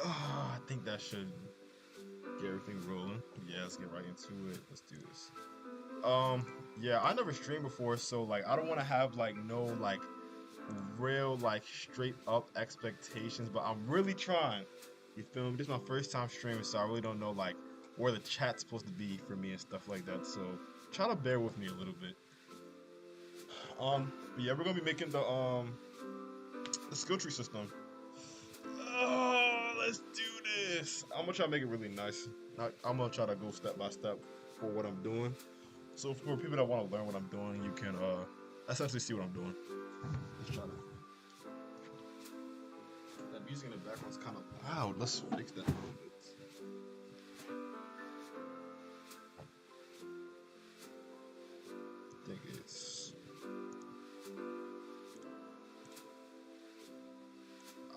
I think that should get everything rolling. Yeah, let's get right into it. Let's do this. Yeah, I never streamed before, so like I don't want to have like no like real like straight up expectations, but I'm really trying. You feel me? This is my first time streaming, so I really don't know like where the chat's supposed to be for me and stuff like that. So try to bear with me a little bit. But yeah, we're gonna be making the skill tree system. Oh, let's do this. I'm gonna try to make it really nice. I'm gonna try to go step by step for what I'm doing. So for people that want to learn what I'm doing, you can essentially see what I'm doing. Let's try to. That music in the background is kind of loud. Let's fix that a little bit. I think it's.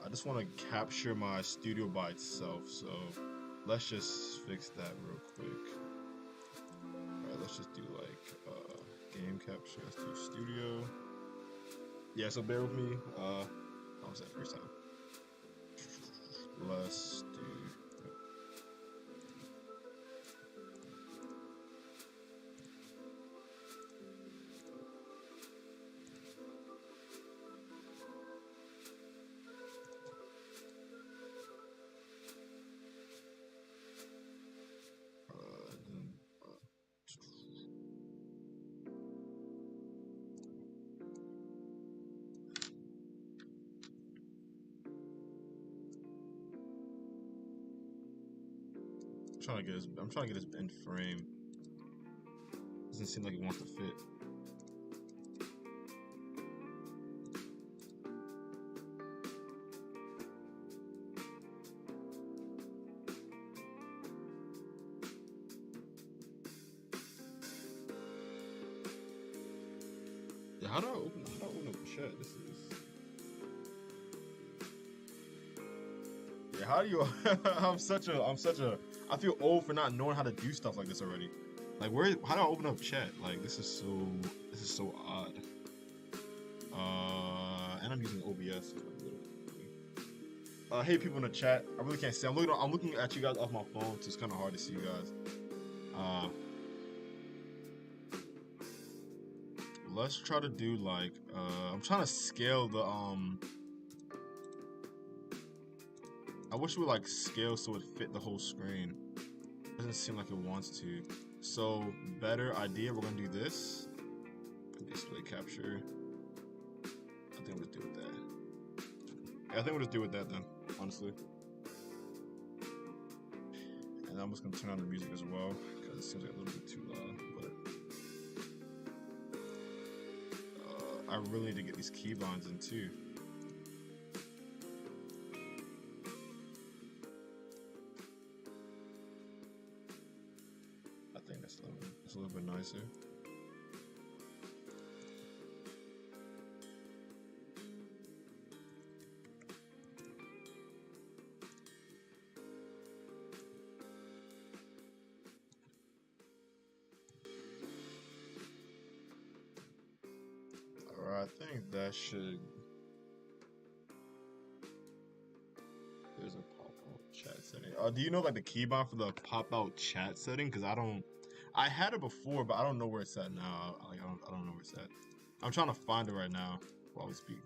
I just want to capture my studio by itself, so let's just fix that real quick. Alright, let's just do like game capture. Let's do studio. Yeah, so bear with me. I was that first time. Let's do. Then, I'm trying to get this in frame. Doesn't seem like it wants to fit. Yeah, how do I open up the chat? This is. Yeah, how do you? I feel old for not knowing how to do stuff like this already. Like, how do I open up chat? Like, this is so odd. And I'm using OBS. Hey, people in the chat. I really can't see. I'm looking at you guys off my phone, so it's kind of hard to see you guys. Uh, let's try to do like, I'm trying to scale the I wish it would like scale so it fit the whole screen. Doesn't seem like it wants to. So better idea, we're gonna do this. Display capture. I think we'll just do with that. Yeah, I think we'll just do with that then, honestly. And I'm just gonna turn on the music as well, because it seems like a little bit too loud. But I really need to get these keybinds in too. I think that's a little bit nicer. Alright, I think that should. There's a pop-out chat setting. Do you know like the keybind for the pop-out chat setting? Because I don't. I had it before, but I don't know where it's at now. Like I don't know where it's at. I'm trying to find it right now while we speak.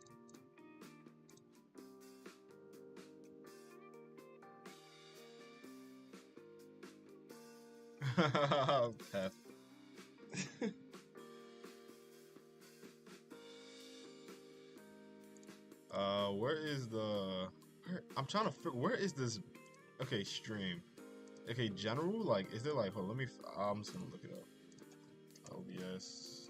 Pep. Where is the? I'm trying to figure. Where is this? Okay, stream. Okay, general. Like, is there like? Hold on, let me. I'm just gonna look it up. OBS.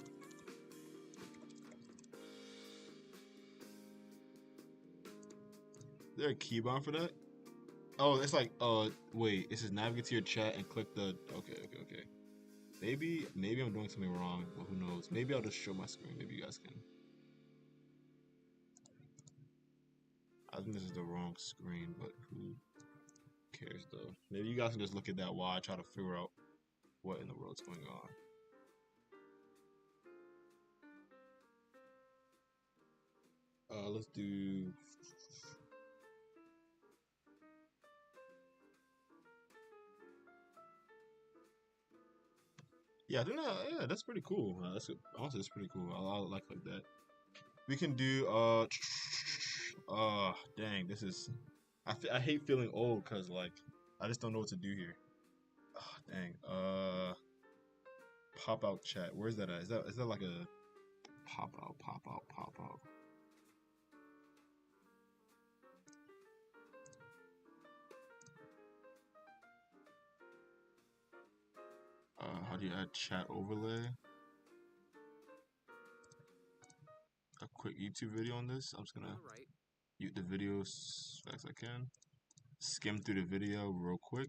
Is there a keybind for that? Oh, it's like. Wait. It says navigate to your chat and click the. Okay. Maybe I'm doing something wrong, but who knows? Maybe I'll just show my screen. Maybe you guys can. I think this is the wrong screen, but who cares though? Maybe you guys can just look at that while I try to figure out what in the world's going on. Let's do. Yeah, I think that, yeah, that's pretty cool. That's honestly, that's pretty cool. I like that. We can do dang, this is I hate feeling old because like I just don't know what to do here. Dang. Pop out chat. Where's that at? Is that like a pop out? How do you add chat overlay? A quick YouTube video on this. I'm just gonna mute the video as fast as I can. Skim through the video real quick.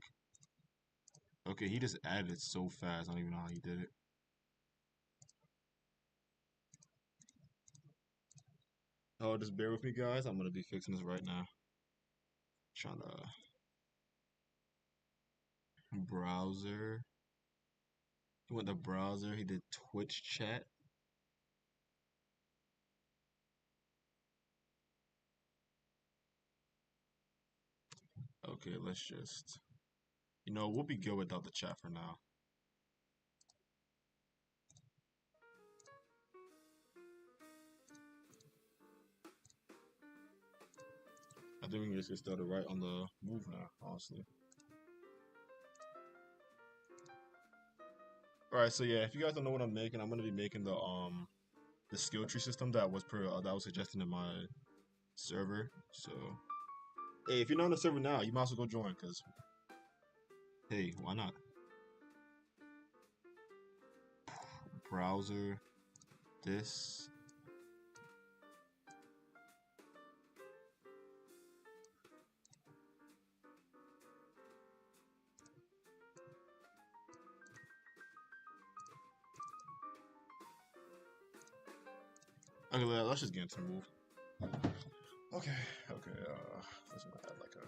Okay, he just added it so fast. I don't even know how he did it. Oh, just bear with me, guys. I'm gonna be fixing this right now. Trying to browser. He went to browser. He did Twitch chat. Okay, let's just. We'll be good without the chat for now. I think we can just get started right on the move now, honestly. Alright, so yeah, if you guys don't know what I'm making, I'm gonna be making the skill tree system that was suggested in my server. So hey, if you're not on the server now, you might as well go join, cause hey, why not? Browser this. Okay, let's just get into the move. Okay, let's add like a.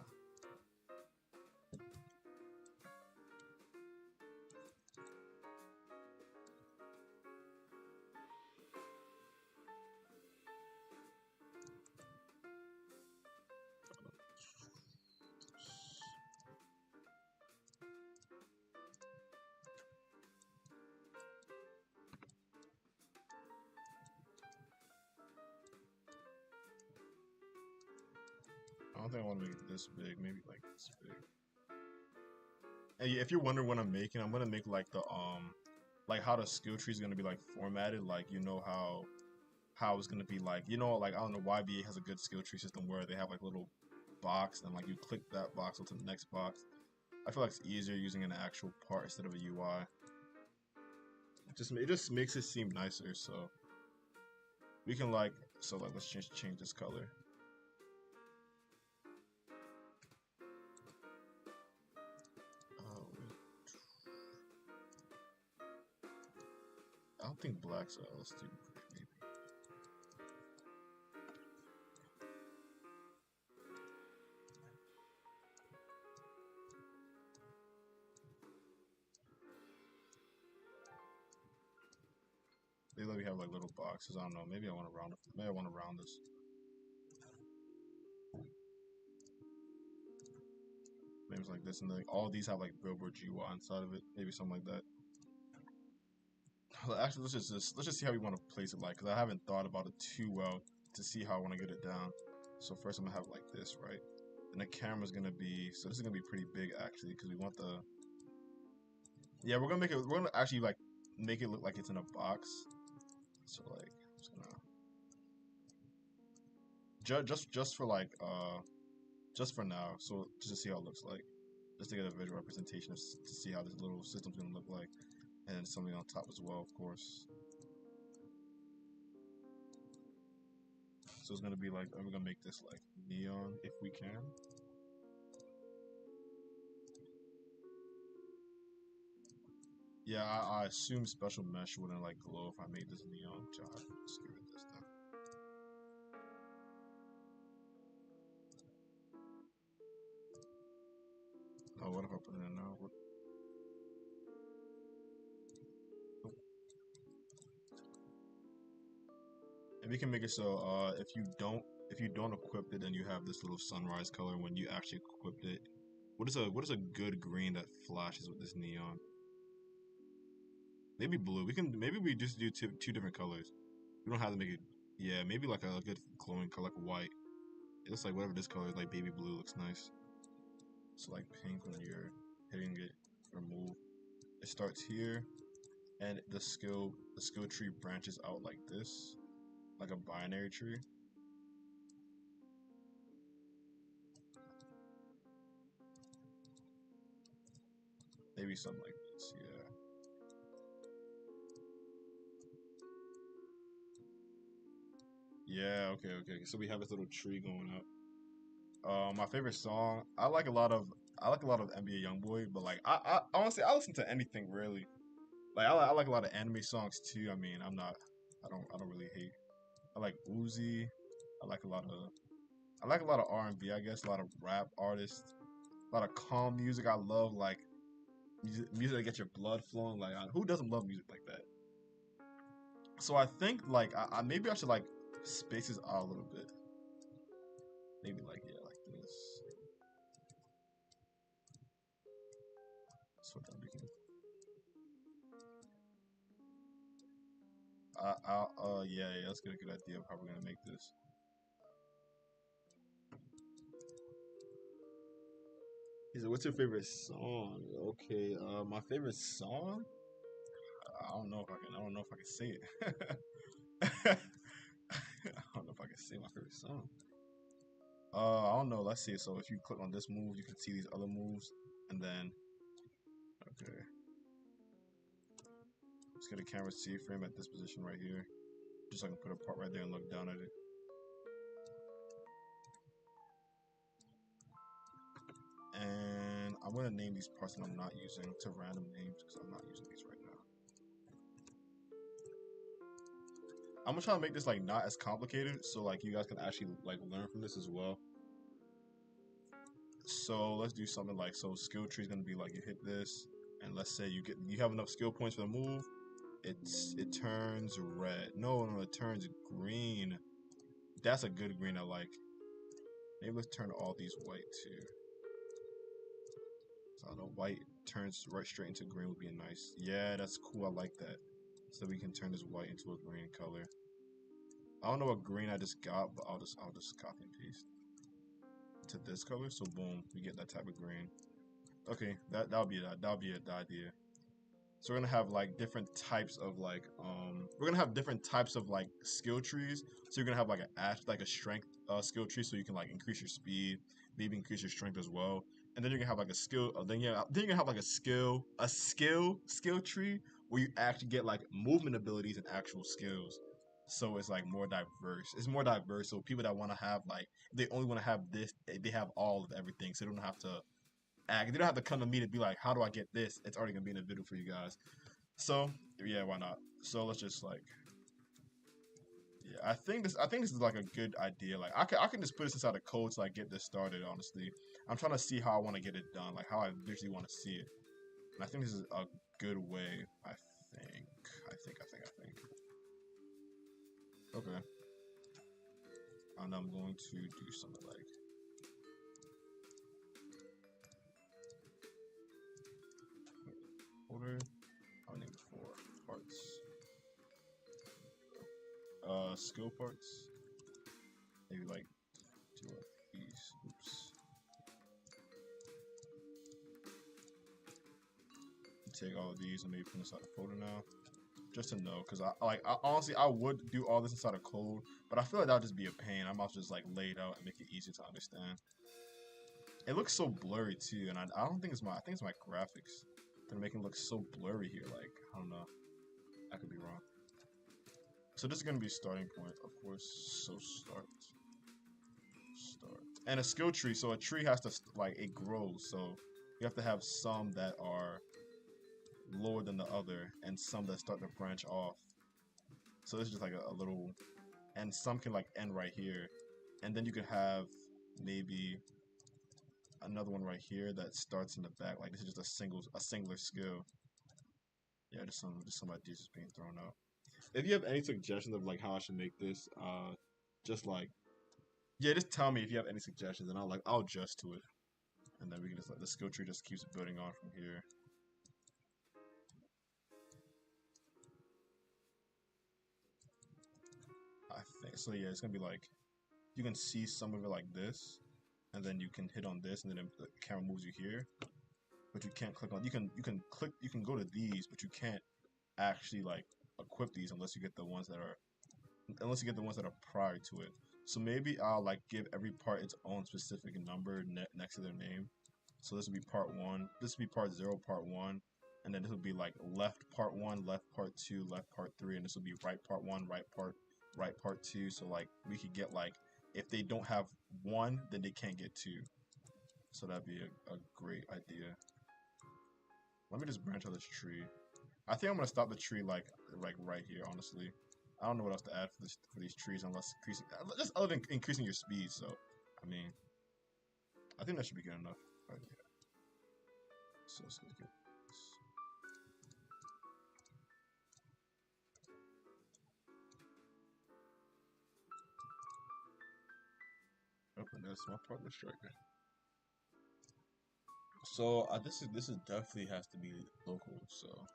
I don't think I want to make it this big. Maybe like this big. And yeah, if you're wondering what I'm gonna make like like how the skill tree is gonna be like formatted. Like how it's gonna be like like I don't know, YBA has a good skill tree system where they have like a little box and like you click that box onto the next box. I feel like it's easier using an actual part instead of a UI. It just makes it seem nicer. So we can let's change this color. I don't think black's let's do maybe. They let me have like little boxes. I don't know. Maybe I want to round it. Maybe I want to round this. Maybe it's like this, and like all these have like Billboard GUI inside of it. Maybe something like that. Actually, let's just see how we want to place it like, because I haven't thought about it too well to see how I want to get it down. So first I'm gonna have it like this, right? And the camera's gonna be, so this is gonna be pretty big actually, because we want the. Yeah, we're gonna actually like make it look like it's in a box. So like, I'm just gonna just for like just for now, so just to see how it looks like, just to get a visual representation to see how this little system's gonna look like, and something on top as well, of course. So it's gonna be like, we're gonna make this like neon if we can. Yeah, I assume special mesh wouldn't like glow if I made this neon. So I'll just give it this then. Oh, what if I put it in now? And we can make it so if you don't equip it, then you have this little sunrise color. When you actually equip it, what is a good green that flashes with this neon? Maybe blue. Maybe we just do two different colors. We don't have to make it. Yeah, maybe like a good glowing color, like white. It looks like whatever this color is, like baby blue looks nice. So like pink when you're hitting it or move. It starts here, and the skill tree branches out like this, like a binary tree. Maybe something like this. Yeah. Yeah. Okay. Okay. So we have this little tree going up. My favorite song. I like a lot of NBA YoungBoy, but like I honestly I listen to anything really. Like I like a lot of anime songs too. I mean, I don't really hate. I like Uzi. I like a lot of I like a lot of R&B, I guess, a lot of rap artists, a lot of calm music. I love like music that gets your blood flowing. Like who doesn't love music like that? So I think like I maybe I should like space this out a little bit. Maybe like yeah, like this. So then we can yeah, yeah, let's get a good idea of how we're gonna make this. He said, "What's your favorite song?" Okay, my favorite song. I don't know if I can. I don't know if I can say it. I don't know if I can say my favorite song. I don't know. Let's see. So if you click on this move, you can see these other moves, and then okay, let's get a camera C frame at this position right here, just so I can put a part right there and look down at it. And I'm gonna name these parts that I'm not using to random names because I'm not using these right now. I'm gonna try to make this like not as complicated, so like you guys can actually like learn from this as well. So let's do something like so. Skill tree is gonna be like you hit this, and let's say you have enough skill points for the move. It turns red. No, no, it turns green. That's a good green I like. Maybe let's turn all these white too. So the white turns right straight into green would be a nice. Yeah, that's cool. I like that. So we can turn this white into a green color. I don't know what green I just got, but I'll just copy and paste to this color. So boom, we get that type of green. Okay, that'll be that. That'll be it. The idea. So we're gonna have like different types of like we're gonna have different types of like skill trees. So you're gonna have like a strength skill tree, so you can like increase your speed, maybe increase your strength as well. And then you're gonna have like a skill. Then you're gonna have like a skill tree where you actually get like movement abilities and actual skills. So it's like more diverse. It's more diverse. So people that want to have like they only want to have this, they have all of everything. So they don't have to act. They don't have to come to me to be like, how do I get this? It's already gonna be in the video for you guys. So yeah, why not? So let's just like yeah, I think this is like a good idea. Like I can just put this inside the code to like get this started. Honestly, I'm trying to see how I want to get it done, like how I visually want to see it. And I think this is a good way. Think. I think. Okay. And I'm going to do something like order. I'll name it for parts. Skill parts. Maybe like two of these. Oops. Take all of these and maybe put inside a folder now, just to know. Because I honestly I would do all this inside a code, but I feel like that'll just be a pain. I might just like lay it out and make it easier to understand. It looks so blurry too, and I don't think it's I think it's my graphics. They're making it look so blurry here. Like I don't know. I could be wrong. So this is gonna be starting point, of course. So start. And a skill tree. So a tree has to like it grows. So you have to have some that are lower than the other, and some that start to branch off. So this is just like a little, and some can like end right here, and then you could have maybe another one right here that starts in the back. Like this is just a singular skill. Yeah, just some ideas just being thrown out. If you have any suggestions of like how I should make this, just like yeah, just tell me if you have any suggestions, and I'll adjust to it, and then we can just like the skill tree just keeps building on from here. so yeah, it's gonna be like you can see some of it like this, and then you can hit on this, and then the camera moves you here. But you can't click on. You can go to these, but you can't actually like equip these unless you get the ones that are prior to it. So maybe I'll like give every part its own specific number next to their name. So this would be part one. This would be part 0, part 1, and then this would be like left part 1, left part 2, left part 3, and this would be right part 1, right part 2. So like we could get like if they don't have 1, then they can't get 2. So that'd be a great idea. Let me just branch out this tree. I think I'm gonna stop the tree like right here. Honestly, I don't know what else to add for these trees unless increasing just other than increasing your speed. So, I mean, I think that should be good enough. Right, yeah. So let's get this. Open this. My partner striker. So this is definitely has to be local. So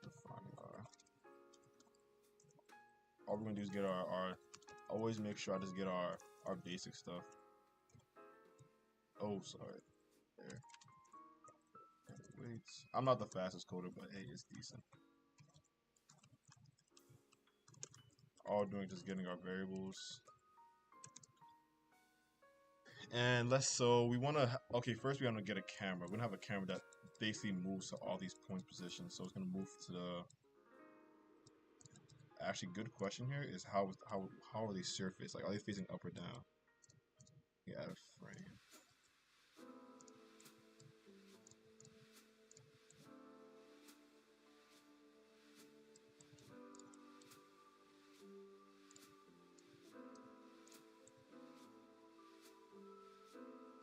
define our. All we're gonna do is get our always make sure I just get our basic stuff. Oh, sorry. There. Wait. I'm not the fastest coder, but hey, it's decent. All we're doing is just getting our variables. And we wanna okay, first we wanna get a camera. We're gonna have a camera that basically moves to all these point positions. So it's gonna move to the actually good question here is how are they surfaced? Like are they facing up or down? Yeah, add a frame.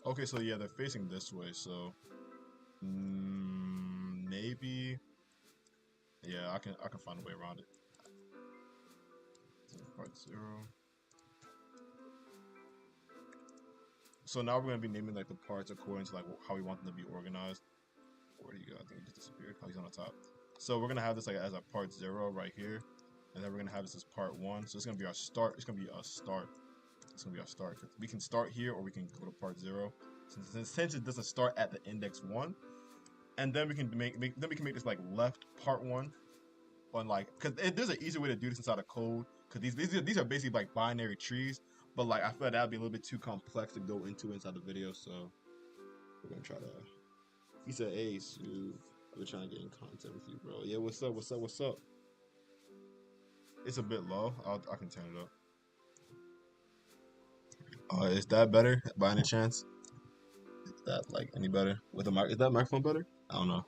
Okay, so yeah, they're facing this way, so maybe yeah, I can find a way around it. Part 0. So now we're gonna be naming like the parts according to like how we want them to be organized. Where do you go? I think it just disappeared. Oh, he's on the top. So we're gonna have this like as a part 0 right here, and then we're gonna have this as part 1. So it's gonna be our start. It's gonna be a start. It's gonna be our start. We can start here, or we can go to part 0. Since it doesn't start at the index 1, and then we can make this like left part 1, on like because there's an easier way to do this inside of code. Because these are basically like binary trees, but like I feel like that'd be a little bit too complex to go into inside the video. So we're gonna try to. He said, "Hey, Sue, I've been trying to get in contact with you, bro. Yeah, what's up? What's up? What's up?" It's a bit low. I can turn it up. Is that better by any chance? Is that like any better with the mic? Is that microphone better? I don't know.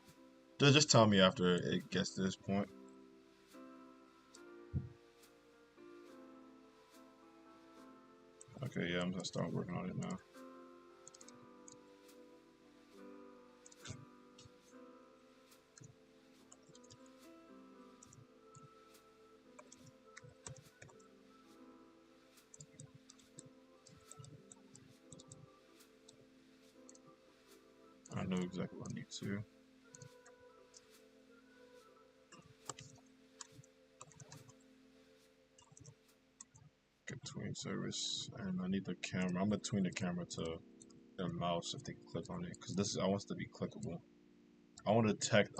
Just tell me after it gets to this point. Okay, yeah, I'm gonna start working on it now. I know exactly what I need to. Get tween service, and I need the camera. I'm gonna tween the camera to their mouse if they can click on it, because I want it to be clickable. I'm gonna detect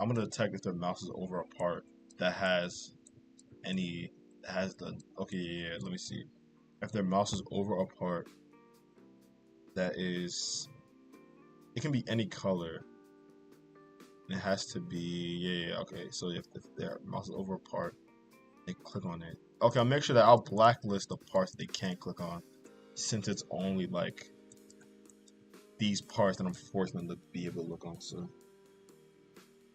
if their mouse is over a part that has okay, yeah, let me see. If their mouse is over a part that is, it can be any color. And it has to be, yeah, okay. So if their mouse is over a part, they click on it. Okay, I'll make sure that I'll blacklist the parts that they can't click on, since it's only like these parts that I'm forcing them to be able to look on. So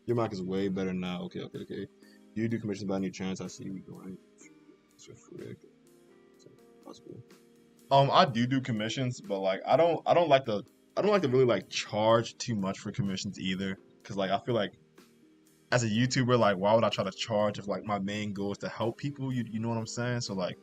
your mic is way better now. Okay. Do you do commissions by any chance? I see you going. Possible. I do commissions, but like I don't like to really like charge too much for commissions either, because like I feel like as a YouTuber, like why would I try to charge if like my main goal is to help people? You know what I'm saying? So like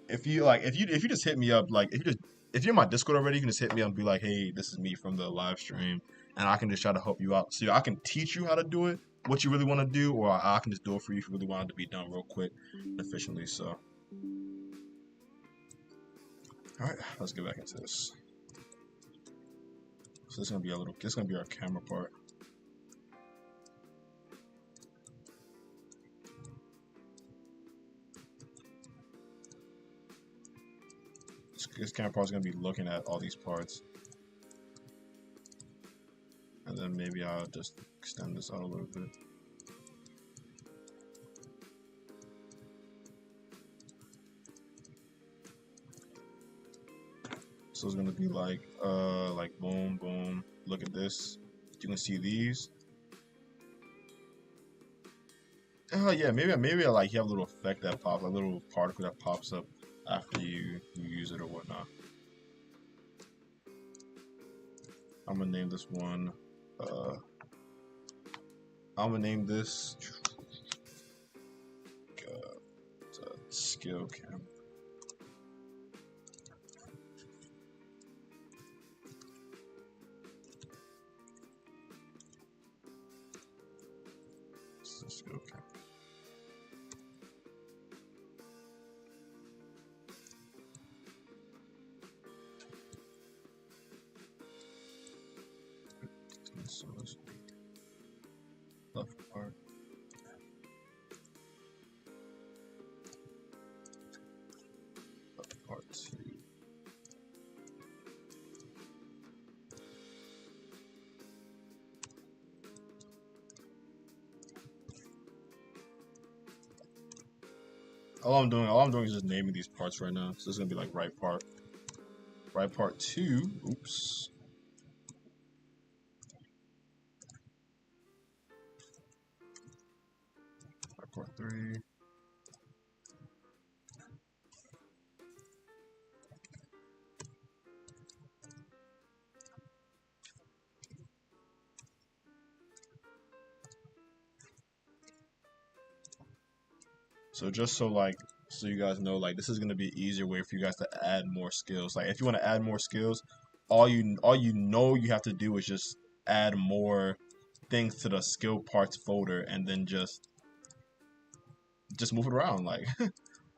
if you just hit me up, like if you're in my Discord already, you can just hit me up and be like, hey, this is me from the live stream, and I can just try to help you out. So I can teach you how to do it, what you really want to do, or I can just do it for you if you really want it to be done real quick and efficiently. So, all right, let's get back into this. So this is gonna be this is gonna be our camera part. This camera part is gonna be looking at all these parts, and then maybe I'll just extend this out a little bit. So it's gonna be like boom, boom. Look at this. You can see these. Yeah, maybe I like you have a little effect that pops, a little particle that pops up after you use it or whatnot. I'm gonna name this one. I'm gonna name this skill cam. Skill cam. So this left part. Left part 2. All I'm doing is just naming these parts right now. So this is gonna be like right part 2. Oops. Right part 3. So just so you guys know, like this is gonna be an easier way for you guys to add more skills. Like if you want to add more skills, all you you have to do is just add more things to the skill parts folder and then just move it around. Like I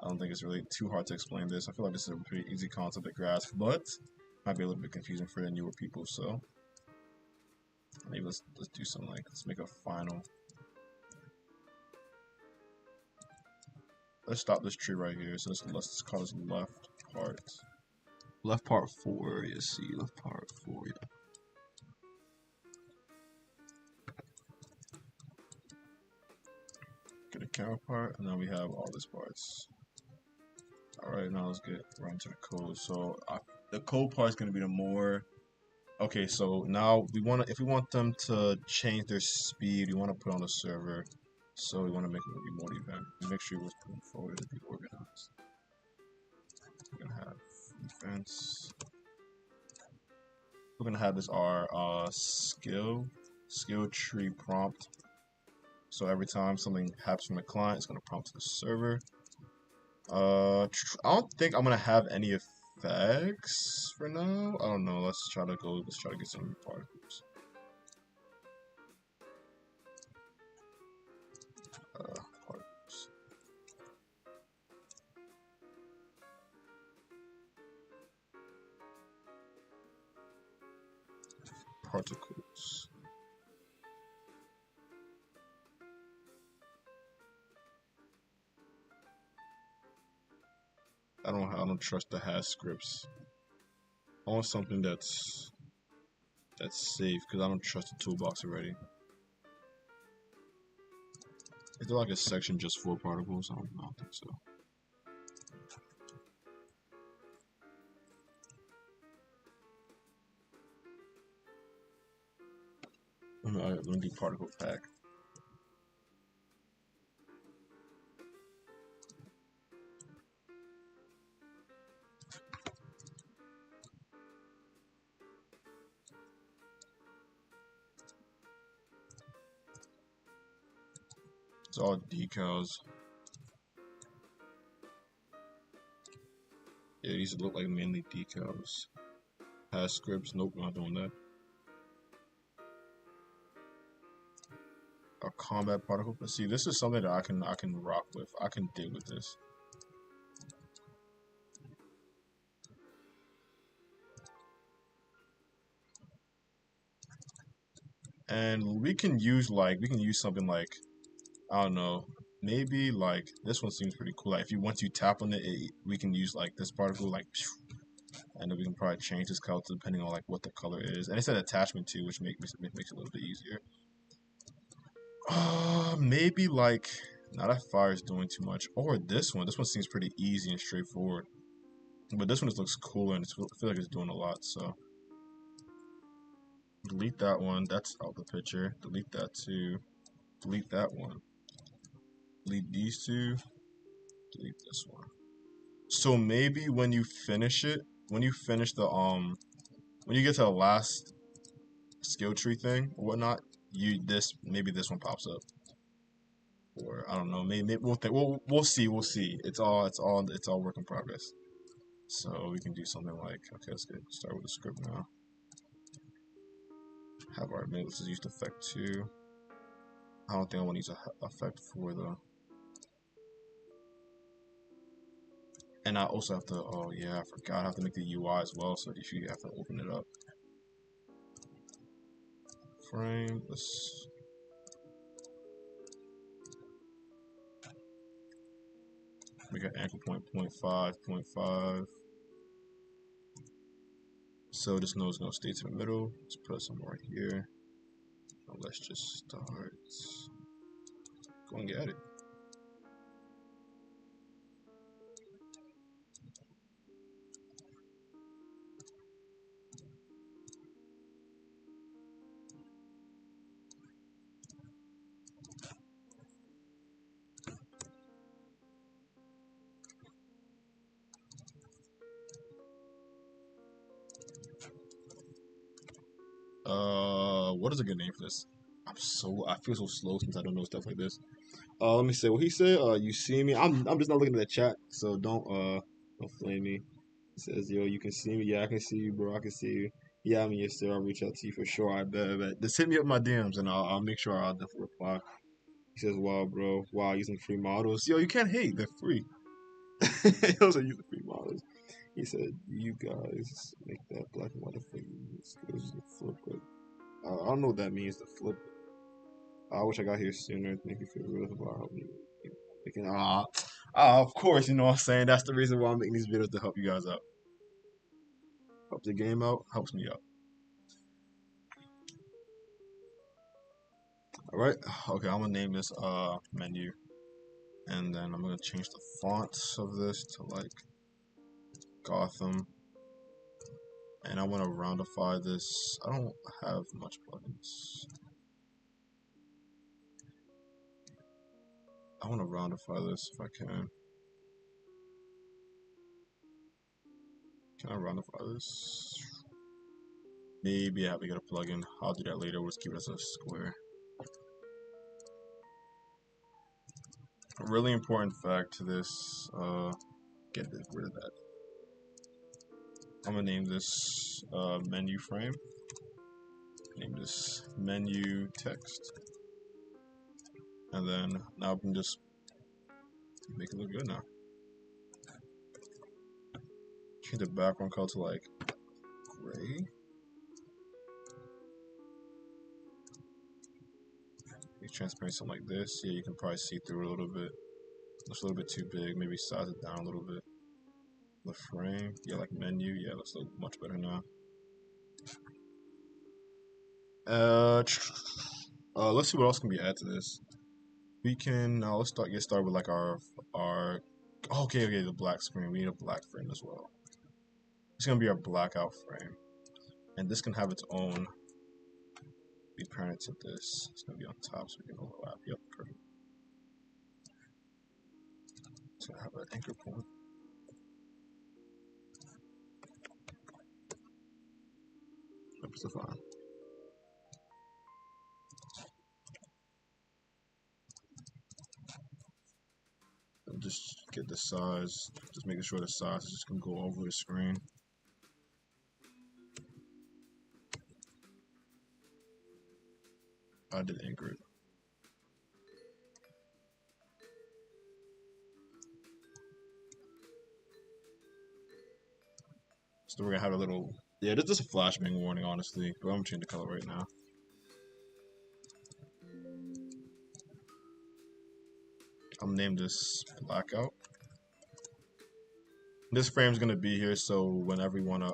don't think it's really too hard to explain this. I feel like this is a pretty easy concept to grasp, but might be a little bit confusing for the newer people. So maybe let's do something like let's make a final. Let's stop this tree right here. So let's call this left part. Left part 4. You see, left part 4. Yeah. Get a camera part, and then we have all these parts. All right, now let's get right into the code. So the code part is going to be the more. Okay, so now if we want them to change their speed, we want to put on the server. So we want to make it a remote event. Make sure it was put in forward to be organized. We're gonna have events. We're gonna have this our skill tree prompt. So every time something happens from the client, it's gonna prompt to the server. I don't think I'm gonna have any effects for now. I don't know. Let's try to get some particles. Particles. I don't trust the hash scripts. I want something that's safe because I don't trust the toolbox already. Is there like a section just for particles? I don't think so. Alright, let me do particle pack. It's all decals. Yeah, these look like mainly decals. Hash scripts, nope, not doing that. combat particle. Let's see, this is something that I can rock with. I can dig with this. And we can use something like, I don't know, maybe like this one seems pretty cool. Like if you once you tap on it, we can use like this particle like, and then we can probably change this color depending on like what the color is. And it's an attachment too, which makes it a little bit easier. Maybe like now that fire is doing too much, or this one. This one seems pretty easy and straightforward. But this one just looks cooler and I feel like it's doing a lot. So delete that one. That's out the picture. Delete that too. Delete that one. Delete these two. Delete this one. So maybe when you finish it, when you finish the when you get to the last skill tree thing or whatnot, maybe this one pops up. Or I don't know, maybe we'll think we'll see. It's all work in progress. So we can do something like, okay, let's start with the script now. Have our let's just use the effect 2. I don't think I want to use a effect 4 though. And I also have to, oh yeah, I forgot I have to make the UI as well, so you have to open it up. Frame, let's make an anchor point 0.5, 0.5. So this node's gonna stay to the middle. Let's put it somewhere right here. Now let's just start going at it. What is a good name for this? I feel so slow since I don't know stuff like this. Let me say what he said. You see me? I'm just not looking at the chat, so don't flame me. He says, yo, you can see me. Yeah, I can see you, bro. I can see you. Yeah, I mean, yes, sir. I'll reach out to you for sure. I bet. Just hit me up my DMs and I'll make sure I'll definitely reply. He says, wow, bro. Wow, using free models. Yo, you can't hate. They're free. He also using free models. He said, you guys make that black and white effect. Flip it. I don't know what that means, to flip. I wish I got here sooner. Thank you for the real about help me. Making, of course, you know what I'm saying. That's the reason why I'm making these videos, to help you guys out. Help the game out, helps me out. Alright, okay, I'm gonna name this menu. And then I'm gonna change the font of this to like Gotham. And I wanna roundify this. I don't have much plugins. I wanna roundify this if I can. Can I roundify this? Maybe I have to get a plugin. I'll do that later. We'll just keep it as a square. A really important fact to this, get rid of that. I'm gonna name this menu frame. Name this menu text. And then now we can just make it look good now. Change the background color to like gray. Make transparent something like this. Yeah, you can probably see through it a little bit. Looks a little bit too big. Maybe size it down a little bit. The frame, yeah, like menu. Yeah, looks much better now. Let's see what else can be added to this. We can let's get started with like our okay, the black screen. We need a black frame as well. It's gonna be our blackout frame, and this can have its own. We parent it to this. It's gonna be on top so we can overlap. Yep, perfect. It's gonna have an anchor point. That's fine. And just get the size. Just making sure the size is just gonna go over the screen. I did anchor it. So we're gonna have a little, yeah, this is a flashbang warning, honestly, but I'm gonna change the color right now. I'm gonna name this blackout. This frame's gonna be here, so whenever you wanna,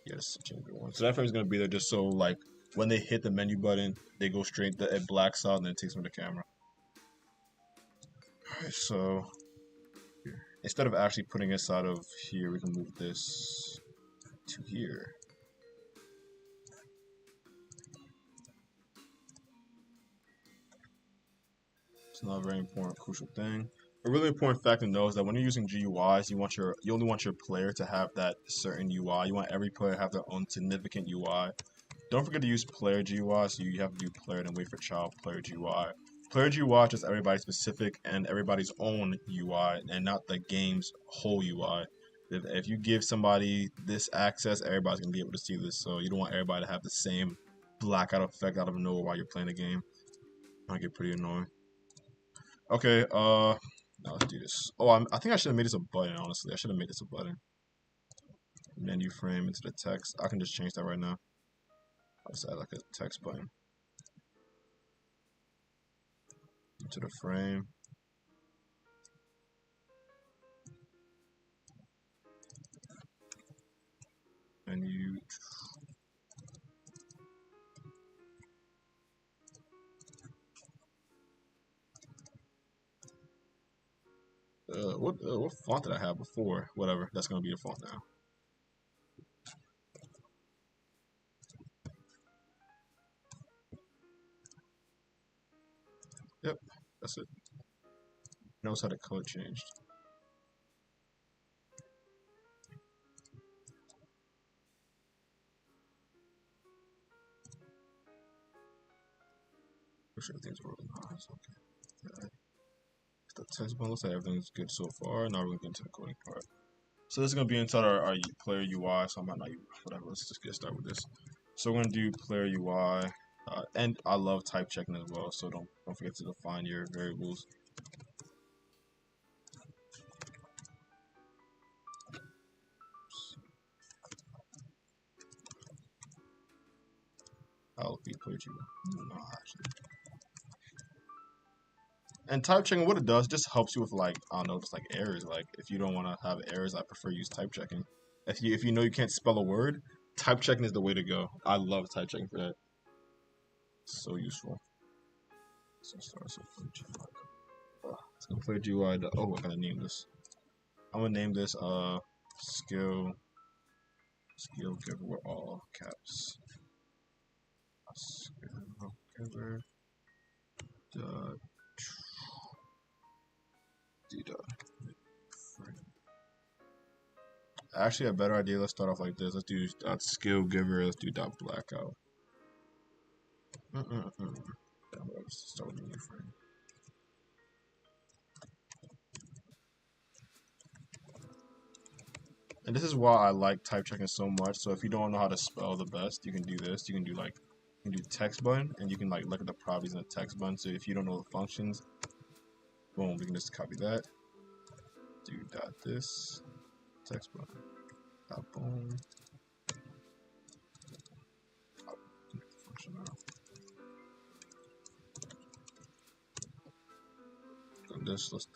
yes, change the one. So that frame's gonna be there just so, like, when they hit the menu button, they go straight, it blacks out, and then it takes them to the camera. Alright, so instead of actually putting it inside of here, we can move this to here. It's not a very important, crucial thing. A really important fact to know is that when you're using GUIs, you only want your player to have that certain UI. You want every player to have their own significant UI. Don't forget to use player GUI, so you have to do player and wait for child player GUI. Player GUI is just everybody's specific and everybody's own UI, and not the game's whole UI. If you give somebody this access, everybody's gonna be able to see this. So you don't want everybody to have the same blackout effect out of nowhere while you're playing the game. Might get pretty annoying. Okay, now let's do this. Oh, I think I should have made this a button, honestly. I should have made this a button. Menu frame into the text. I can just change that right now. I'll just add like a text button. Into the frame. Menu. What font did I have before? Whatever, that's gonna be the font now. Yep, that's it. Notice how the color changed. Make sure everything's rolling nice. Okay. The text button looks like everything's good so far. Now we're gonna get into the coding part. So this is gonna be inside our player UI. So I might not use whatever. Let's just get started with this. So we're gonna do player UI, and I love type checking as well. So don't forget to define your variables. I'll be player UI. No, actually. And type checking, what it does, just helps you with like, I don't know, just like errors. Like if you don't want to have errors, I prefer use type checking. If you know you can't spell a word, type checking is the way to go. I love type checking for that. It's so useful. So start so it's gonna play GUI. Oh, I gotta name this. I'm gonna name this skill giver all caps. Skill giver dot Actually, a better idea. Let's start off like this. Let's do skill giver. Let's do blackout. Let's start with a new frame. And this is why I like type checking so much. So if you don't know how to spell the best, you can do this. You can do text button, and you can like look at the properties in the text button. So if you don't know the functions, boom, we can just copy that. Do this text button. Boom. Let's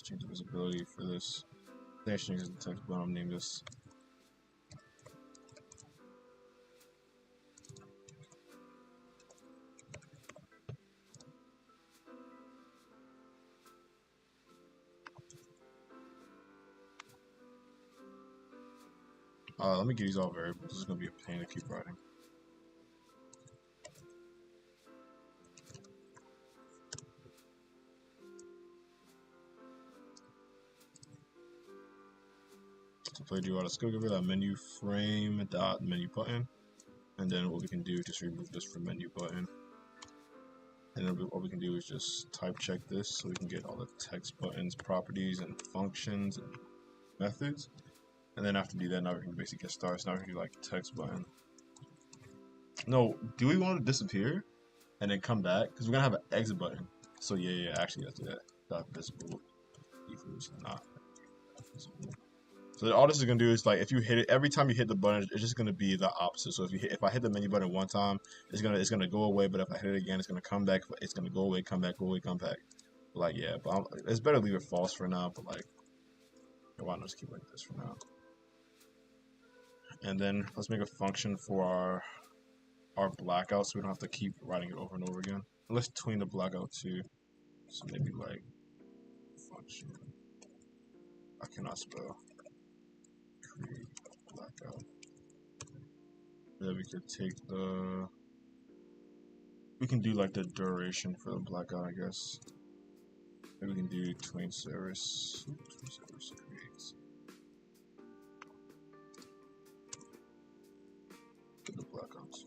change the visibility for this. I think I should change the text button. I'll name this. Let me get these all variables. This is gonna be a pain to keep writing. So play do auto skill giver that menu frame dot menu button, and then what we can do is just remove this from menu button, and then what we can do is just type check this so we can get all the text buttons, properties, and functions and methods. And then after do that, now we can basically get started. So now we can do like text button. No, do we want to disappear and then come back? Because we're gonna have an exit button. So yeah, actually let's do that. Dot visible equals not visible. So all this is gonna do is like if you hit it every time you hit the button, it's just gonna be the opposite. So if I hit the menu button one time, it's gonna go away. But if I hit it again, it's gonna come back. It's gonna go away, come back, go away, come back. Like yeah, but it's better to leave it false for now. But like, why not just keep it like this for now? And then let's make a function for our blackout, so we don't have to keep writing it over and over again. And let's tween the blackout too. So maybe like function. I cannot spell. Create blackout. Then we could take the. We can do like the duration for the blackout, I guess. Maybe we can do tween service. Tween service creates. Get the blackout too.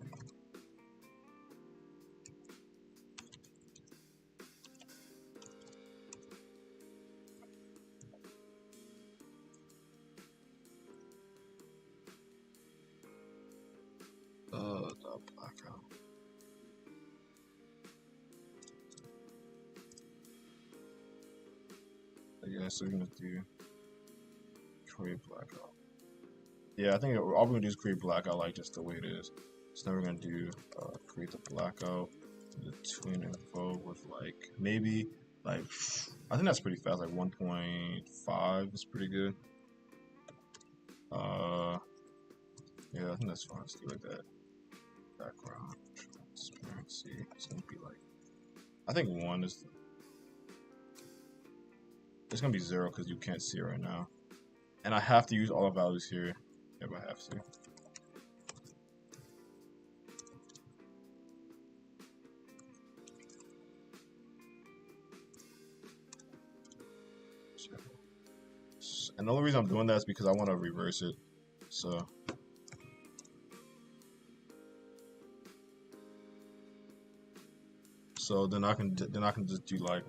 The blackout. Yeah, so we're gonna do create blackout. Yeah, I think all we're gonna do is create blackout like just the way it is. So then we're gonna do create the blackout, the tween info with like maybe like I think that's pretty fast, like 1.5 is pretty good. Yeah, I think that's fine. Let's do like that. Background transparency. It's gonna be like I think 1 is. It's gonna be 0 because you can't see it right now, and I have to use all the values here if I have to. And the only reason I'm doing that is because I want to reverse it. So then I can just do like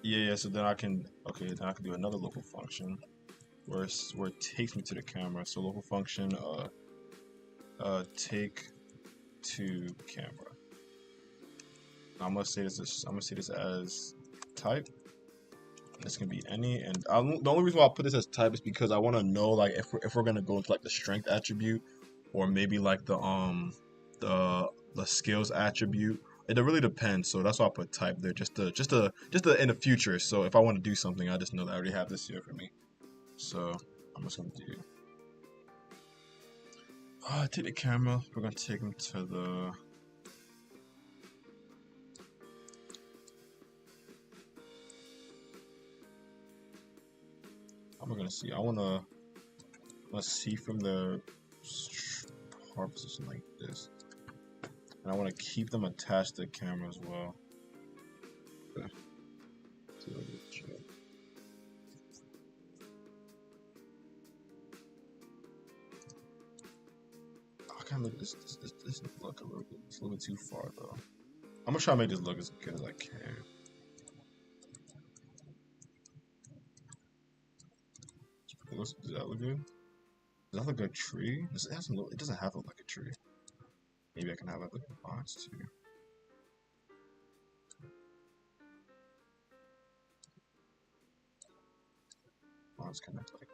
yeah, so then I can do another local function where it takes me to the camera. So local function take to camera. I'm gonna say this as type. This can be any, and the only reason why I put this as type is because I want to know like if we're gonna go into like the strength attribute or maybe like the skills attribute. It really depends. So that's why I put type there, just to in the future. So if I want to do something, I just know that I already have this here for me. So I'm just gonna do take the camera. We're gonna take him to the. I'm gonna see. Let's see from the hard position like this, and I want to keep them attached to the camera as well. Okay. I kind of look this look a little bit. It's a little bit too far though. I'm gonna try to make this look as good as I can. Does that look good? Does that look like a tree? It doesn't have to look like a tree. Maybe I can have it look like box too. Box kind of like.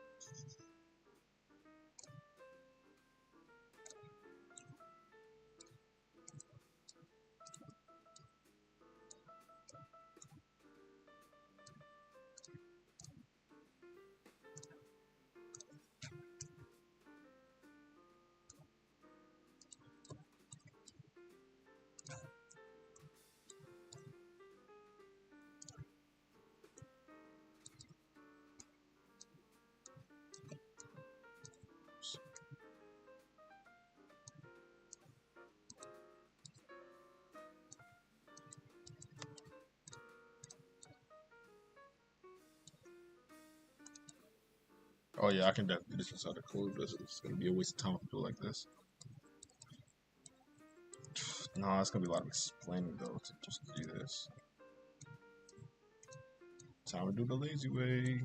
Oh yeah, I can definitely do this inside the code, but it's gonna be a waste of time to do it like this. No, it's gonna be a lot of explaining though to just do this. Time to do the lazy way.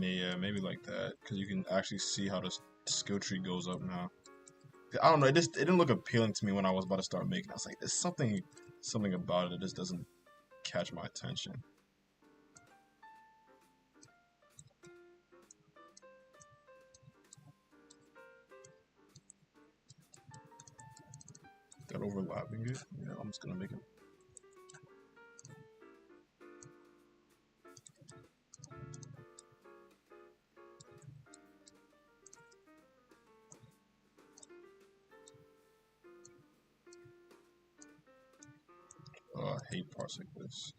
Yeah, maybe like that, because you can actually see how the skill tree goes up now. I don't know, it didn't look appealing to me when I was about to start making. I was like, there's something about it that just doesn't catch my attention. That overlapping it? Yeah, I'm just gonna make it. I hate parts like this.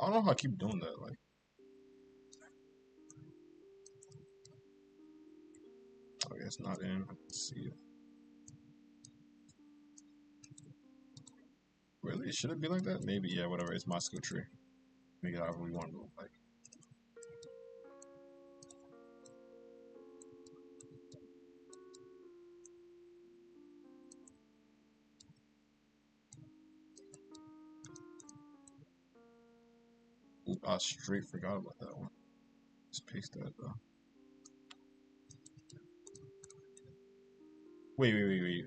I don't know how I keep doing that. Like, okay, it's not in. I can see it. Really? Should it be like that? Maybe. Yeah. Whatever. It's my skill tree. Make it however we want to look like. Oop, I straight forgot about that one. Just paste that. Wait.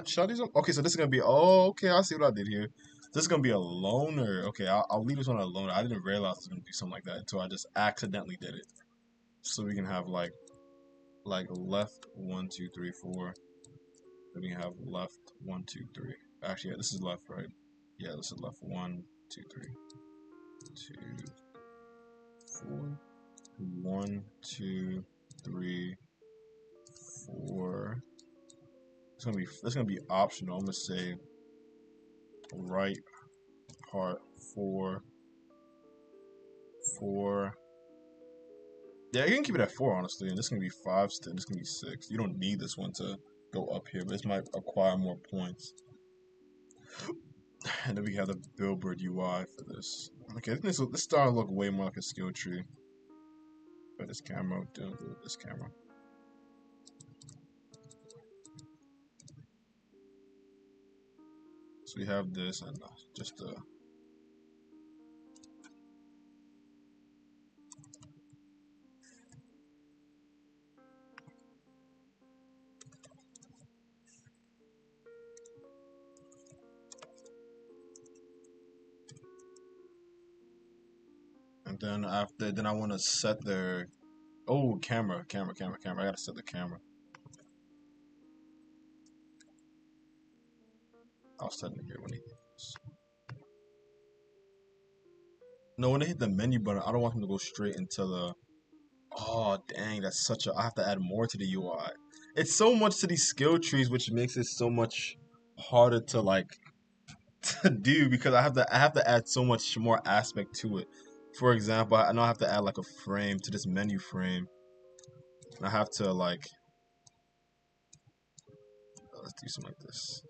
Should I do something? Okay, so this is gonna be. Oh, okay. I see what I did here. This is gonna be a loner. Okay, I'll leave this one a loner. I didn't realize it was gonna do something like that until I just accidentally did it. So we can have like left 1, 2, 3, 4. Then we can have left 1, 2, 3. Actually, yeah, this is left, right? Yeah, this is left 1, 2, 3, 2, 4. 1, 2, 3, 4. That's gonna be optional. I'm gonna say right part 4, 4. Yeah, you can keep it at 4 honestly, and this can be 5 still. This can be 6. You don't need this one to go up here, but this might acquire more points. And then we have the billboard UI for this. Okay, this is starting to look way more like a skill tree. But this camera, don't do this camera. So we have this and just and then then I want to set their camera. I gotta set the camera. I'll set it here when he hits. No, when they hit the menu button, I don't want him to go straight into the. Oh dang, that's such a. I have to add more to the UI. It's so much to these skill trees, which makes it so much harder to like to do because I have to add so much more aspect to it. For example, I know I have to add like a frame to this menu frame. And I have to like let's do something like this.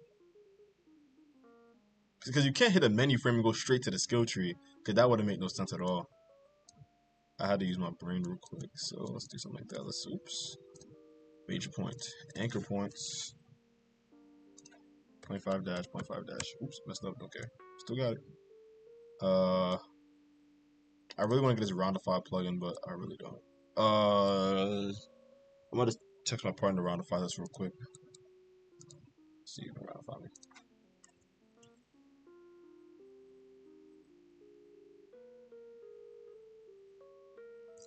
Because you can't hit a menu frame and go straight to the skill tree, because that wouldn't make no sense at all. I had to use my brain real quick, so let's do something like that. Oops. Major point. Anchor points. 0.5 dash, 0.5 dash. Oops, messed up. Okay. Still got it. I really want to get this roundify plugin, but I really don't. I'm gonna just text my partner to roundify this real quick. See if you can roundify me.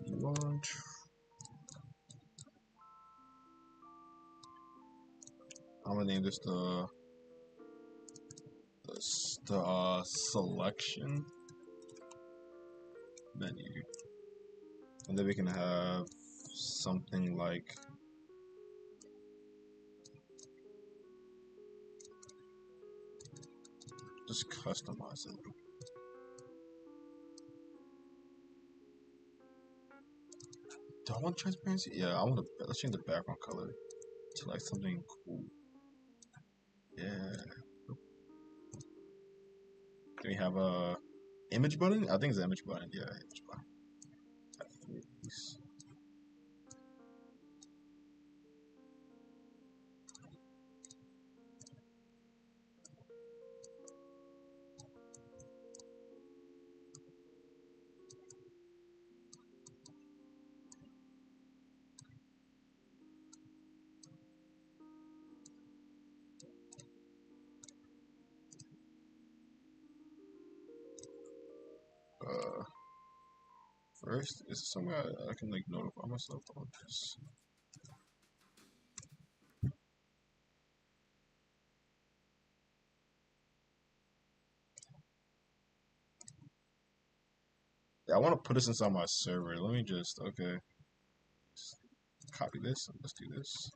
Launch. I'm gonna name this the selection menu, and then we can have something like just customize it. Do I want transparency? Yeah, I want to. Let's change the background color to like something cool. Yeah. Can we have a image button? I think it's an image button. Yeah, image button. Uh, First, is there some way I can like notify myself about this? Yeah, I want to put this inside my server. Let me just just copy this and let's do this.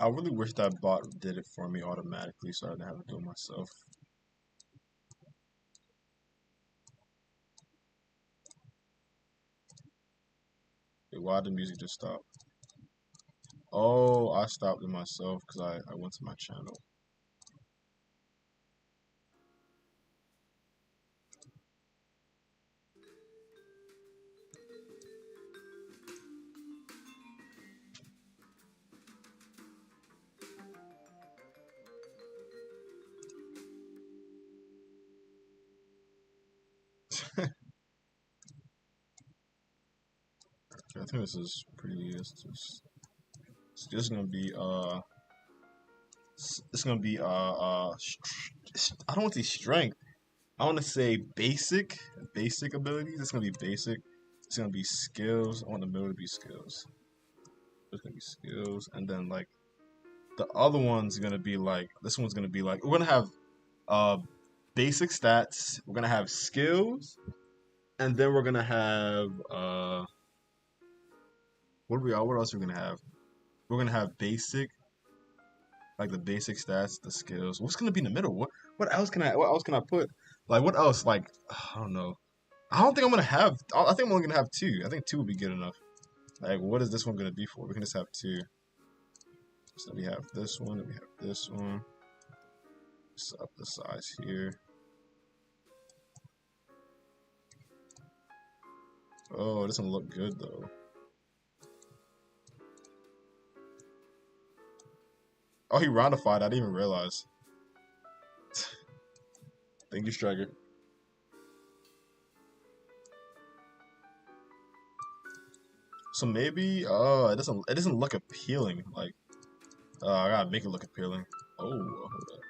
I really wish that bot did it for me automatically so I didn't have to do it myself. Wait, why did the music just stop? Oh, I stopped it myself because I went to my channel. Okay, I think this is pretty. It's just gonna be it's gonna be I don't want to say strength. I want to say basic abilities. It's gonna be basic. It's gonna be skills. I want the middle to be skills. It's gonna be skills, and then like the other one's gonna be like this one's gonna be like we're gonna have uh basic stats. We're gonna have skills, and then we're gonna have what else are we gonna have? We're gonna have basic, like the basic stats, the skills. What's gonna be in the middle? What else can I put? Like what else? Like I don't know. I don't think I'm gonna have. I think I'm only gonna have two. I think two would be good enough. Like what is this one gonna be for? We can just have two. So we have this one, and we have this one. Set up the size here. Oh, it doesn't look good though. Oh, he roundified. I didn't even realize. Thank you, Striker. So maybe it doesn't look appealing. Like I gotta make it look appealing. Oh, hold up.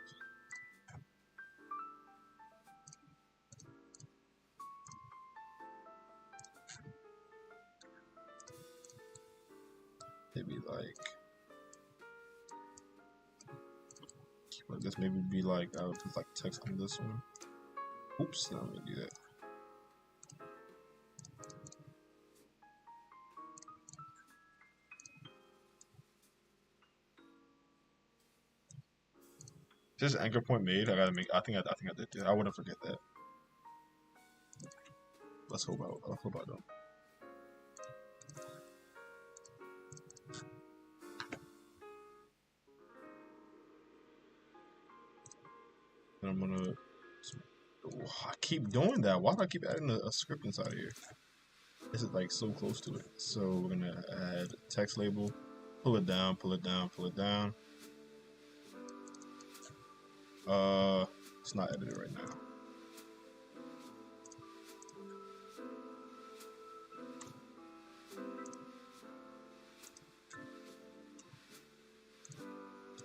Maybe like this. Maybe be like I would put like text on this one. Oops, not gonna do that. Just anchor point made. I gotta make. I think I did. I wouldn't forget that. Let's hope I don't. And I'm gonna. Oh, I keep doing that. Why do I keep adding a script inside here? This is like so close to it. So we're gonna add text label. Pull it down. Pull it down. Pull it down. It's not edited right now.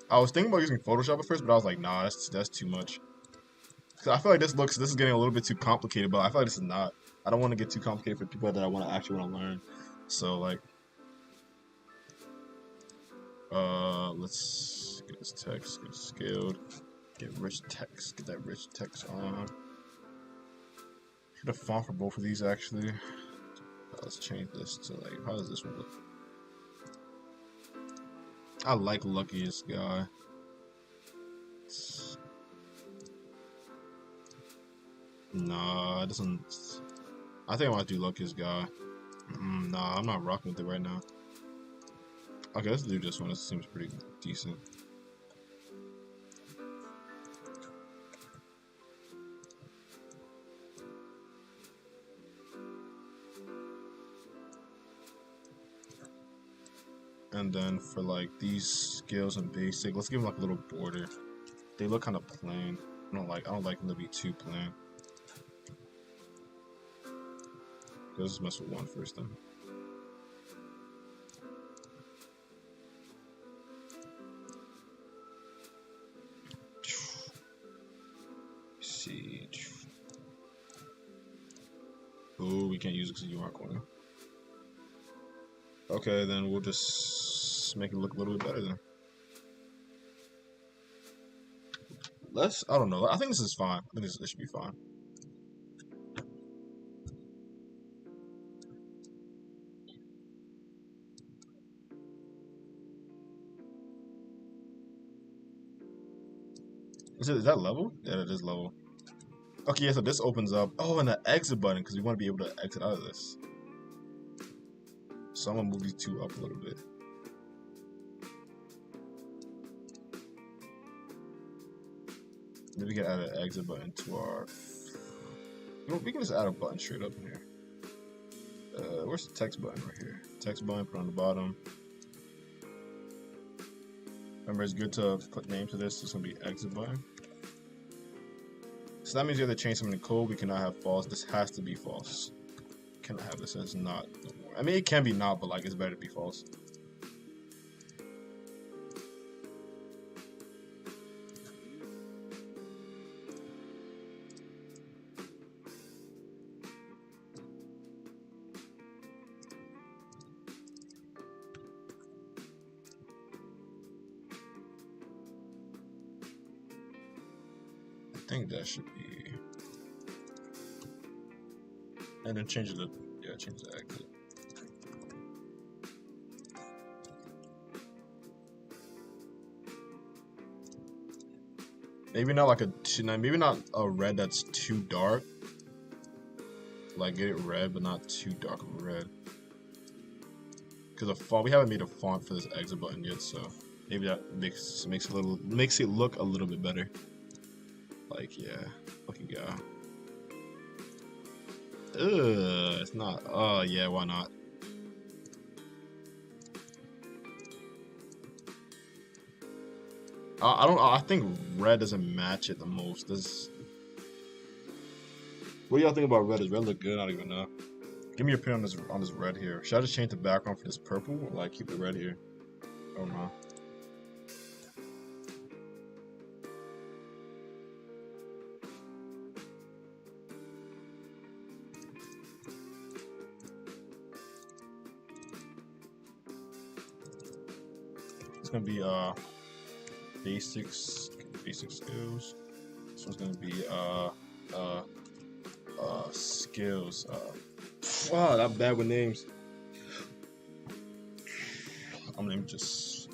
I was thinking about using Photoshop at first, but I was like, nah, that's too much. Cause I feel like this is getting a little bit too complicated, but I feel like this is not. I don't want to get too complicated for people that I want to actually want to learn. So like, let's get this text, get it scaled. Get rich text. Get that rich text on. Get a font for both of these actually. Let's change this to like, how does this one look? I like Luckiest Guy. Nah, it doesn't. I think I want to do Luckiest Guy. Nah, I'm not rocking with it right now. Okay, let's do this one. This seems pretty decent. And then for like these skills and basic, let's give them like a little border. They look kind of plain. I don't like them to be too plain. Let's mess with one first then. See. Oh, we can't use it because you aren't corner. Okay, then we'll just make it look a little bit better then. I don't know. I think this is fine. I think this should be fine. Is that level? Yeah, it is level. Okay, yeah, so this opens up. Oh, and the exit button, because we want to be able to exit out of this. So I'm going to move these two up a little bit. Then we can add an exit button to our... We can just add a button straight up in here. Where's the text button right here? Text button, put on the bottom. Remember, it's good to put name to this. So it's going to be exit button. So that means you have to change something in code. We cannot have false. This has to be false. Cannot have this as not. I mean, it can be not, but like it's better to be false. I think that should be. And then change the exit. Maybe not a red that's too dark. Like get it red, but not too dark of a red. Because the font, we haven't made a font for this exit button yet, so maybe that makes it look a little bit better. Like yeah, looking guy. It's not. Oh yeah, why not? I think red doesn't match it the most. What do y'all think about red? Does red look good? I don't even know. Give me your opinion on this red here. Should I just change the background for this purple, or like keep the red here? I don't know. It's gonna be basic skills. This one's gonna be skills. Wow, I'm bad with names. I'm gonna just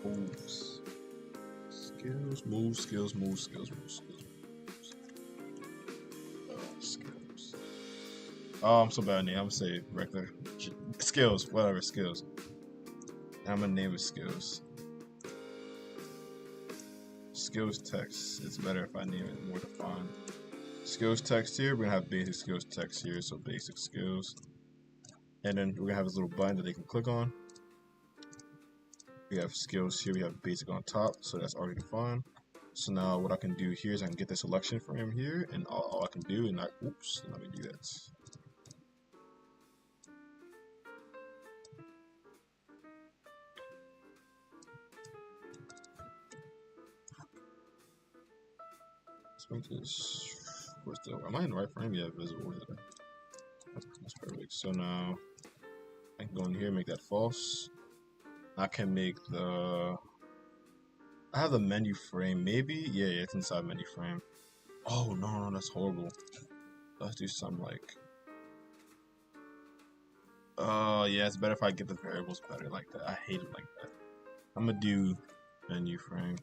moves. Skills. Skills. Oh, I'm so bad at name. I'm gonna say regular skills. Whatever skills. I'm gonna name it skills. Skills text. It's better if I name it more defined. Skills text here. We're gonna have basic skills text here. So basic skills. And then we're gonna have this little button that they can click on. We have skills here. We have basic on top. So that's already defined. So now what I can do here is I can get the selection from him here, and all I can do, and oops, let me do that. Let's make this. Am I in the right frame? Yeah, visible. Yeah. That's perfect. So now I can go in here, make that false. I can make the I have the menu frame. Maybe? Yeah, it's inside menu frame. Oh, no, that's horrible. Let's do something like... yeah, it's better if I get the variables better like that. I hate it like that. I'm gonna do menu frame.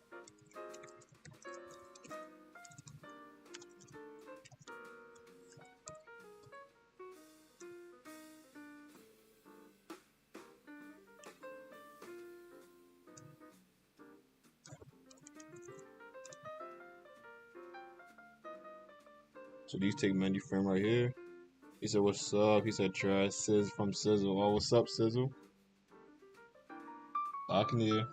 So these take menu frame right here. He said, what's up? He said, try Sizz from Sizzle. Oh, what's up, Sizzle? I can hear.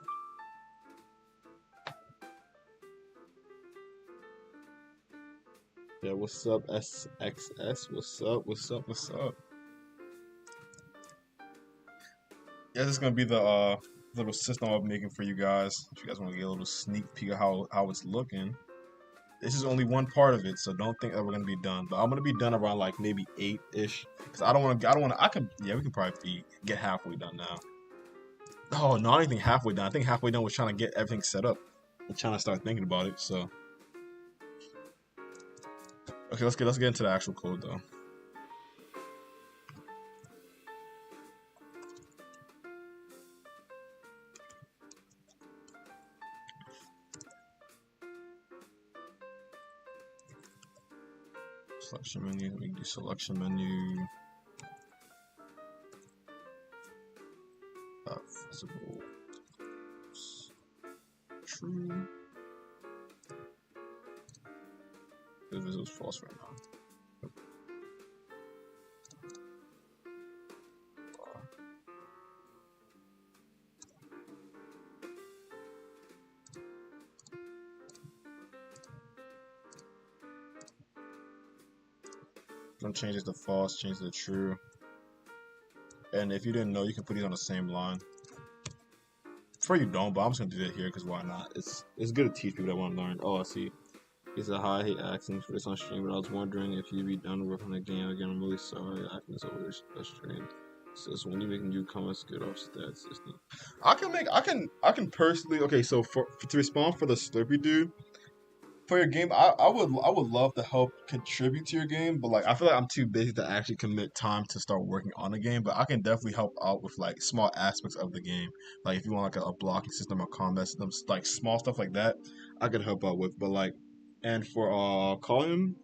Yeah, what's up, SXS? What's up? What's up? What's up? Yeah, this is gonna be the little system I'm making for you guys. If you guys want to get a little sneak peek of how it's looking. This is only one part of it, so don't think that we're gonna be done. But I'm gonna be done around like maybe 8-ish. Cause I don't wanna yeah, we can probably get halfway done now. Oh, not anything halfway done. I think halfway done was trying to get everything set up. I'm trying to start thinking about it, so. Okay, let's get into the actual code though. Selection menu, we can do selection menu. Visible. True. The visible is false right now. Don't change it to false, change it to true. And if you didn't know, you can put these on the same line. Before you don't, but I'm just gonna do that here because why not? It's good to teach people that want to learn. Oh, I see. He said, hi, I hate asking for this on stream, but I was wondering if you'd be done working on the game again. I'm really sorry asking this over the stream. So when you make new comments, get off stats system. I can personally, okay, so to respond for the Slurpee dude, for your game, I would love to help contribute to your game, but like I feel like I'm too busy to actually commit time to start working on the game. But I can definitely help out with like small aspects of the game. Like if you want like a blocking system or combat systems, like small stuff like that, I could help out with. But like, and for Colin,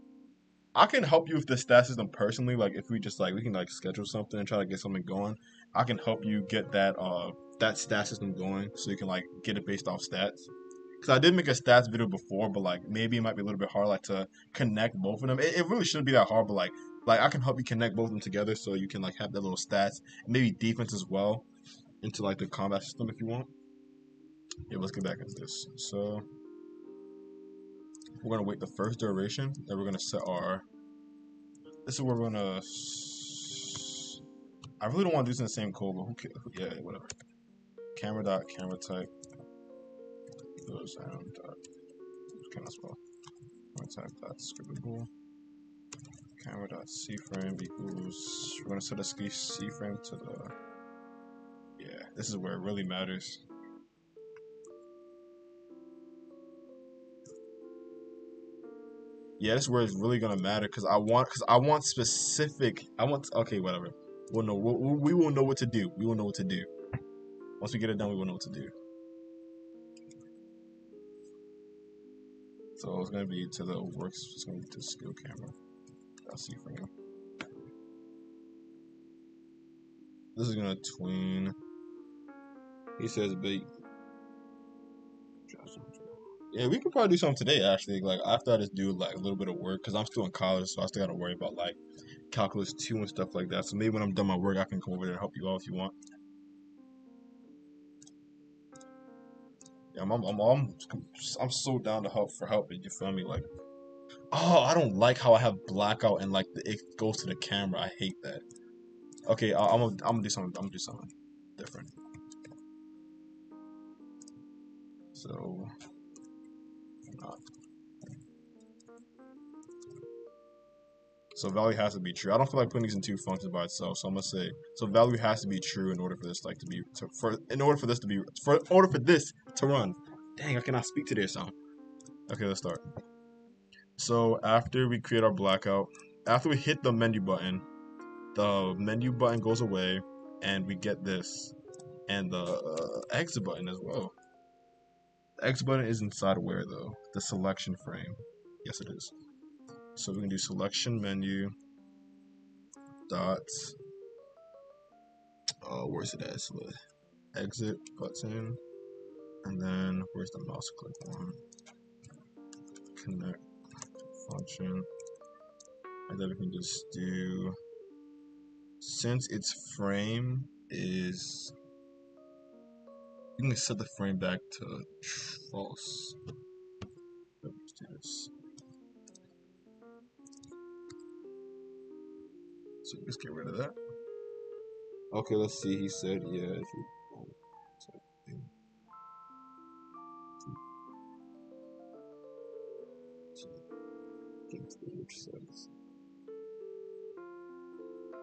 I can help you with the stat system personally. Like if we just like we can like schedule something and try to get something going. I can help you get that stat system going so you can like get it based off stats. Because I did make a stats video before, but like maybe it might be a little bit hard like to connect both of them. It really shouldn't be that hard, but like I can help you connect both of them together so you can like have that little stats, and maybe defense as well, into like the combat system if you want. Yeah, let's get back into this. So we're gonna wait the first duration, then we're gonna set our. This is where we're gonna. I really don't want to do this in the same code, but who cares? Yeah, whatever. Camera type. Sound dot. Can I spell? Type dot scriptable. Camera dot C-frame equals. We're gonna set a C-frame to the. Yeah, this is where it really matters. Yeah, this is where it's really gonna matter because I want specific. Okay, whatever. We'll know. We will know what to do. We will know what to do. Once we get it done, we will know what to do. So it's gonna be to the works. It's gonna be to skill camera. I'll see frame. This is gonna tween. He says, but yeah, we could probably do something today. Actually, like after I just do like a little bit of work, because I'm still in college, so I still gotta worry about like calculus 2 and stuff like that. So maybe when I'm done my work, I can come over there and help you out if you want. Yeah, I'm so down to help. You feel me? Like, oh, I don't like how I have blackout and like it goes to the camera. I hate that. Okay, I'm gonna do something. I'm gonna do something different. So, not. So value has to be true. I don't feel like putting these in two functions by itself. So I'm gonna say so value has to be true in order for this like to be in order for this to run. Dang, I cannot speak to this sound. Okay, let's start. So after we create our blackout, after we hit the menu button goes away, and we get this, and the exit button as well. The exit button is inside of where though? The selection frame. Yes, it is. So we can do selection menu dot. Where's it at? So the exit button, and then where's the mouse click one? Connect function, and then we can just do, since its frame is, you can set the frame back to false. Let's do this. So let's get rid of that. Okay, let's see. He said, yeah. If you,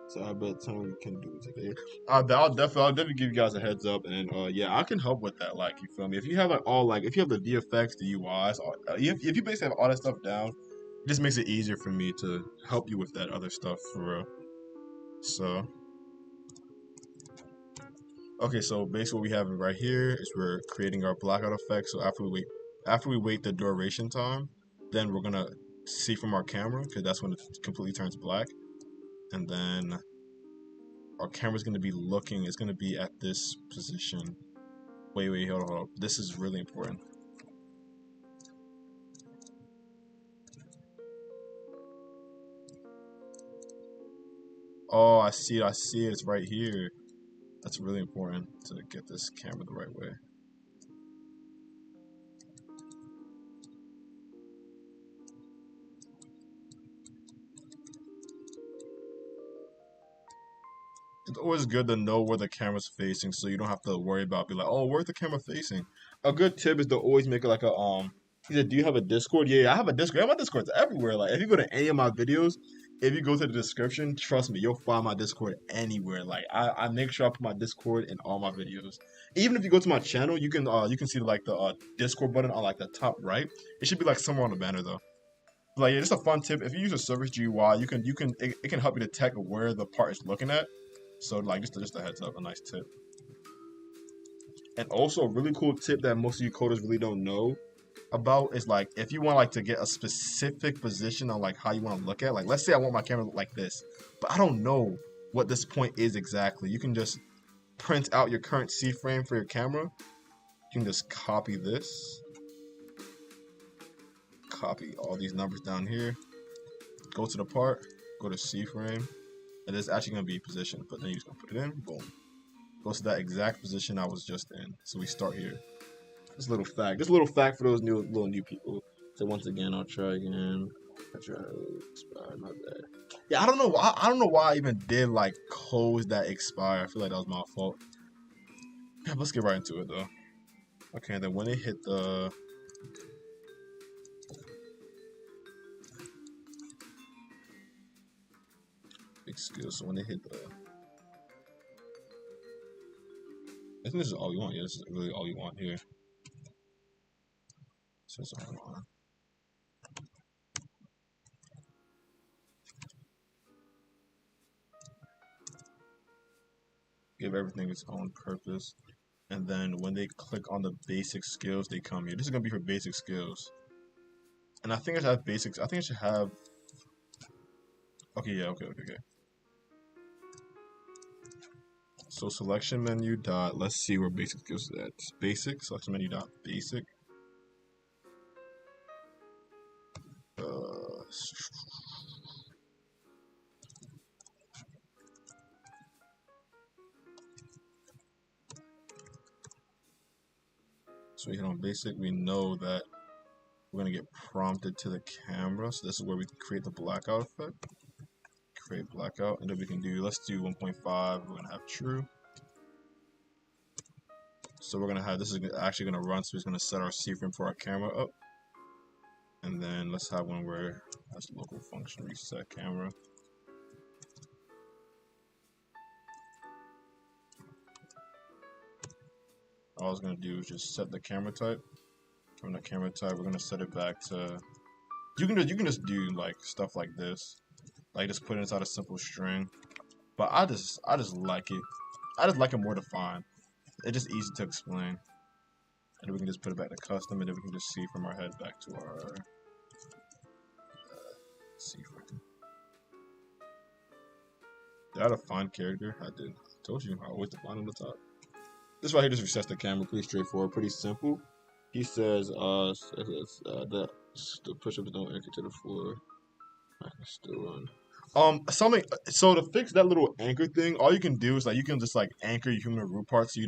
so I bet someone we can do it today. I'll definitely give you guys a heads up, and yeah, I can help with that. Like, you feel me? If you have if you have the DFX, the UIs, if you basically have all that stuff down, it just makes it easier for me to help you with that other stuff for real. So, okay, so basically what we have right here is we're creating our blackout effect. So after we wait the duration time, then we're gonna see from our camera because that's when it completely turns black, and then our camera's gonna be looking. It's gonna be at this position. Wait, hold on. This is really important. Oh, I see it. It's right here. That's really important to get this camera the right way. It's always good to know where the camera's facing so you don't have to worry about be like, oh, where's the camera facing? A good tip is to always make it like a he said, do you have a Discord? Yeah, I have a Discord. My Discord's everywhere. Like if you go to any of my videos, if you go to the description, trust me, you'll find my Discord anywhere. Like I make sure I put my Discord in all my videos. Even if you go to my channel, you can see like the Discord button on like the top right. It should be like somewhere on the banner though. Like yeah, just a fun tip. If you use a service GUI, it can help you detect where the part is looking at. So like just a heads up, a nice tip. And also a really cool tip that most of you coders really don't know about is like if you want like to get a specific position on like how you want to look at, like let's say I want my camera to look like this, but I don't know what this point is exactly. You can just print out your current C frame for your camera. You can just copy this, copy all these numbers down here, go to the part, go to C frame, and it's actually gonna be positioned, but then you're just gonna put it in, boom. Goes to that exact position I was just in. So we start here. Just a little fact. Just a little fact for those new people. So once again, I'll try again. I try expire, not bad. Yeah, I don't know why. I don't know why I even did like codes that expire. I feel like that was my fault. Yeah, let's get right into it though. Okay, and then when it hit the big skill, so when it hit the, I think this is all you want. Yeah, this is really all you want here. So it's all on. Give everything its own purpose. And then when they click on the basic skills, they come here. This is gonna be for basic skills. And I think I should have basics. I think I should have. Okay, yeah, okay. So selection menu dot. Let's see where basic skills is at. Basic selection menu dot basic. So we hit on basic. We know that we're gonna get prompted to the camera. So this is where we create the blackout effect. Create blackout, and then we can do. Let's do 1.5. We're gonna have true. So we're gonna have. This is actually gonna run. So it's gonna set our C frame for our camera up. And then let's have one where that's local function reset camera. All I was gonna do is just set the camera type. From the camera type, we're gonna set it back to. You can just do like stuff like this, like just put it inside a simple string. But I just like it. I just like it more defined. It's just easy to explain. And then we can just put it back to custom, and then we can just see from our head back to our. See if I can. Did I define character? I did. I told you I always define on the top. This right here just resets the camera. Pretty straightforward. Pretty simple. He says, the push-ups don't anchor to the floor. I can still run. Something. So to fix that little anchor thing, all you can do is like you can just like anchor your human root parts so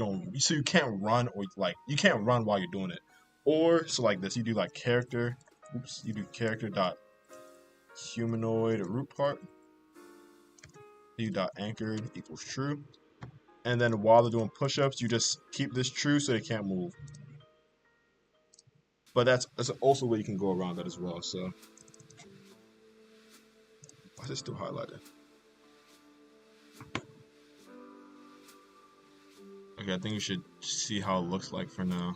you can't run or like you can't run while you're doing it. Or so like this, you do like character. Oops, you do character dot humanoid root part. You dot anchored equals true. And then while they're doing push-ups, you just keep this true so they can't move. But that's also a way you can go around that as well. So why is it still highlighted? Okay, I think we should see how it looks like for now.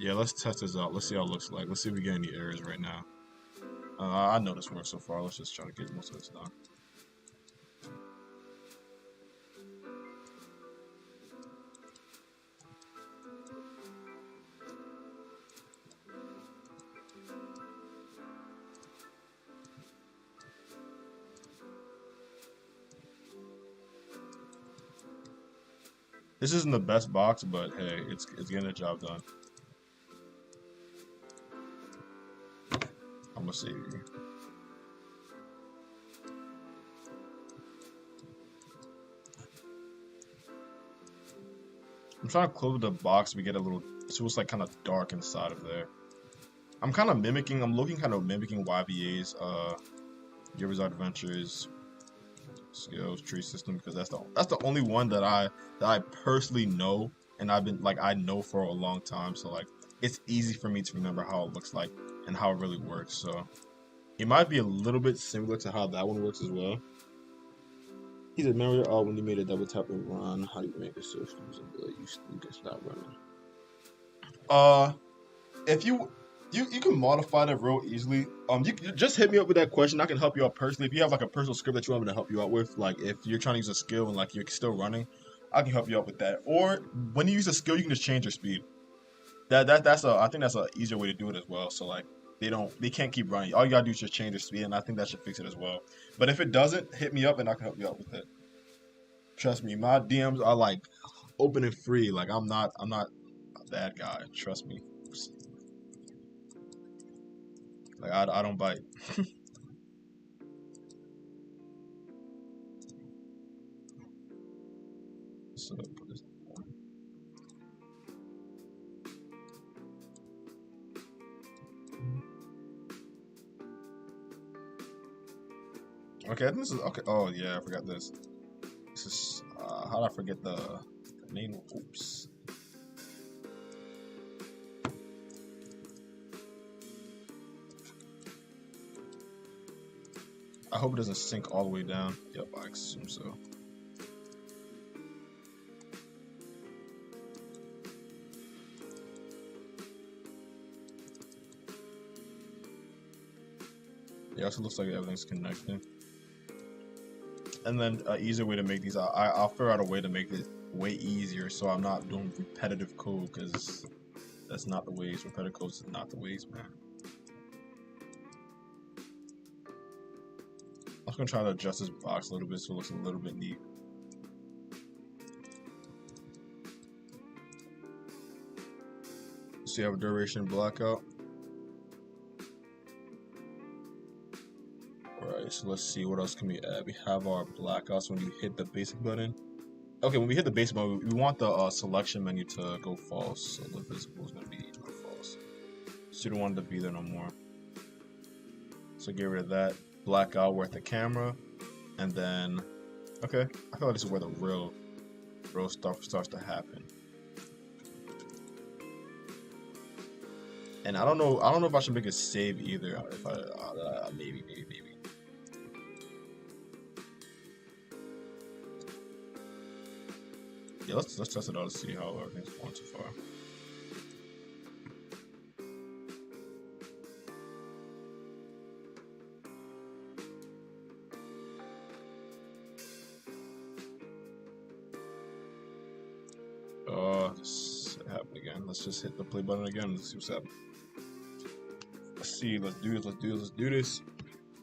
Yeah, let's test this out. Let's see how it looks like. Let's see if we get any errors right now. I know this works so far. Let's just try to get most of this done. This isn't the best box, but hey, it's getting the job done. I'm gonna save you. I'm trying to close the box. We get a little, so it's like kind of dark inside of there. I'm looking kind of mimicking YBA's Your Bizarre Adventures skills tree system because that's the only one that I personally know and I know for a long time, so like it's easy for me to remember how it looks like and how it really works. So it might be a little bit similar to how that one works as well. He said, remember when you made a double tap and run, how do you make the search you can stop running? If you can modify that real easily. You just hit me up with that question. I can help you out personally. If you have like a personal script that you want me to help you out with, like if you're trying to use a skill and like you're still running, I can help you out with that. Or when you use a skill, you can just change your speed. I think that's a easier way to do it as well. So like they can't keep running. All you gotta do is just change your speed, and I think that should fix it as well. But if it doesn't, hit me up and I can help you out with it. Trust me, my DMs are like open and free. Like I'm not a bad guy. Trust me. Like I don't bite. So put this. Okay, this is okay. Oh yeah, I forgot this. This is how did I forget the name? Oops. I hope it doesn't sink all the way down. Yep, I assume so. Yeah, also looks like everything's connected. And then an easier way to make these, I'll figure out a way to make it way easier so I'm not doing repetitive code because that's not the ways. Repetitive code is not the ways, man. I'm gonna try to adjust this box a little bit so it looks a little bit neat. So you have a duration blackout. Alright, so let's see what else can we add. We have our blackouts when you hit the basic button. Okay, when we hit the basic button, we want the selection menu to go false. So the visible is gonna be false. So you don't want it to be there no more. So get rid of that. Blackout, we're at the camera. And then, okay, I feel like this is where the real stuff starts to happen. And I don't know if I should make a save either. If I maybe. Yeah, let's test it out to see how everything's going so far. And let's just hit the play button again. Let's see what's up. Let's see. Let's do this. Let's do this. Let's do this.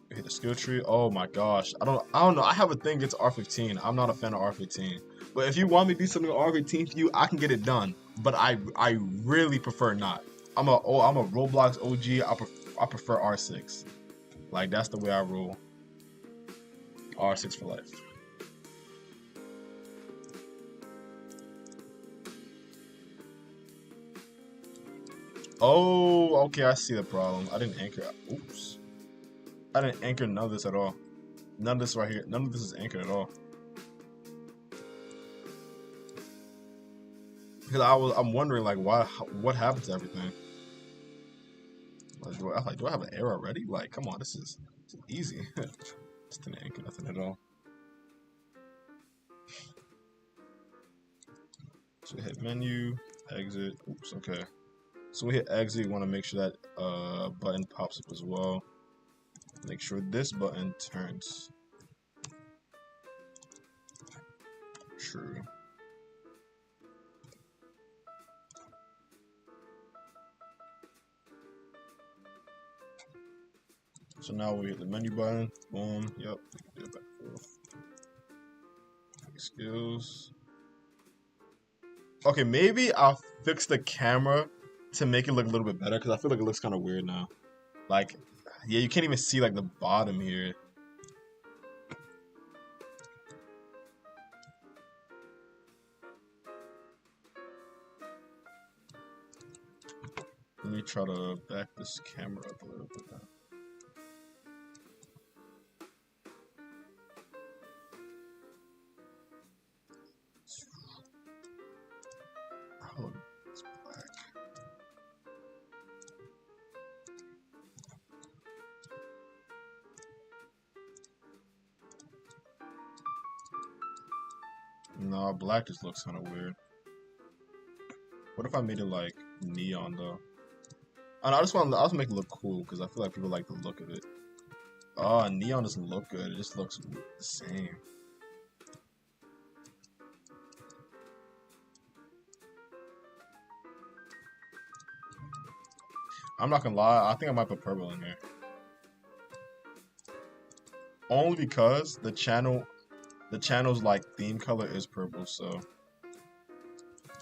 Hit the skill tree. Oh my gosh. I don't know. I have a thing against R15. I'm not a fan of R15. But if you want me to do something with R15 for you, I can get it done. But I really prefer not. I'm a Roblox OG. I prefer R6. Like that's the way I roll. R6 for life. Oh, okay, I see the problem. I didn't anchor. Oops. I didn't anchor none of this at all. None of this right here. None of this is anchored at all. Because I'm wondering like what happened to everything. Like, do I have an error already? Like, come on, this is easy. Just didn't anchor nothing at all. So we hit menu, exit. Oops, okay. So we hit exit. We want to make sure that button pops up as well. Make sure this button turns true. So now we hit the menu button. Boom. Yep. Do it back and forth. Skills. Okay, maybe I'll fix the camera to make it look a little bit better because I feel like it looks kind of weird now. Like, yeah, you can't even see like the bottom here. Let me try to back this camera up a little bit now. Oh, it's black. No, black just looks kind of weird. What if I made it like neon though? I just want to make it look cool because I feel like people like the look of it. Oh, neon doesn't look good. It just looks the same. I'm not gonna lie. I think I might put purple in here. Only because the channel's like theme color is purple. So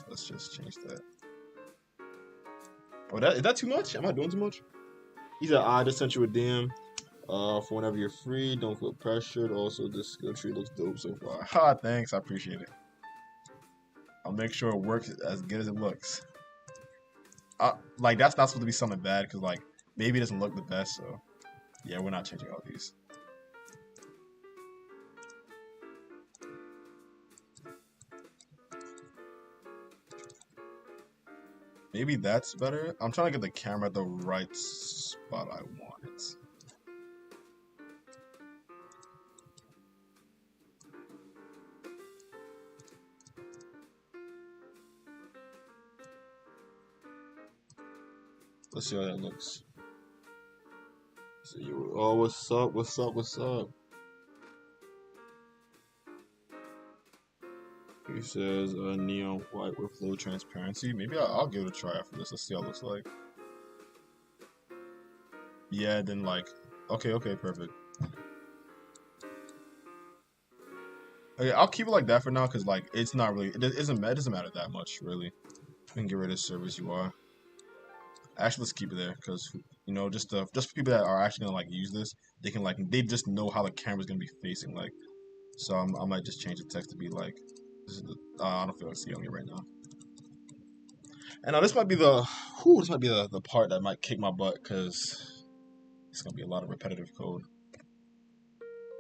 let's just change that. Oh, is that too much? Am I doing too much? He said, I just sent you a DM. For whenever you're free, don't feel pressured. Also, this skill tree looks dope so far. Ha, thanks, I appreciate it. I'll make sure it works as good as it looks. Like that's not supposed to be something bad because like maybe it doesn't look the best. So yeah, we're not changing all these. Maybe that's better. I'm trying to get the camera at the right spot I want it. Let's see how that looks. So oh, what's up? What's up? What's up? He says neon white with low transparency. Maybe I'll give it a try after this. Let's see how it looks like. Yeah, then like, okay, perfect. Okay, I'll keep it like that for now because like it's not really it doesn't matter that much really. We can get rid of service UI. Actually, let's keep it there because you know just for people that are actually gonna like use this, they can like they just know how the camera's gonna be facing like. So I might just change the text to be like, this is the I don't feel like scaling it right now. And now this might be the part that might kick my butt because it's gonna be a lot of repetitive code.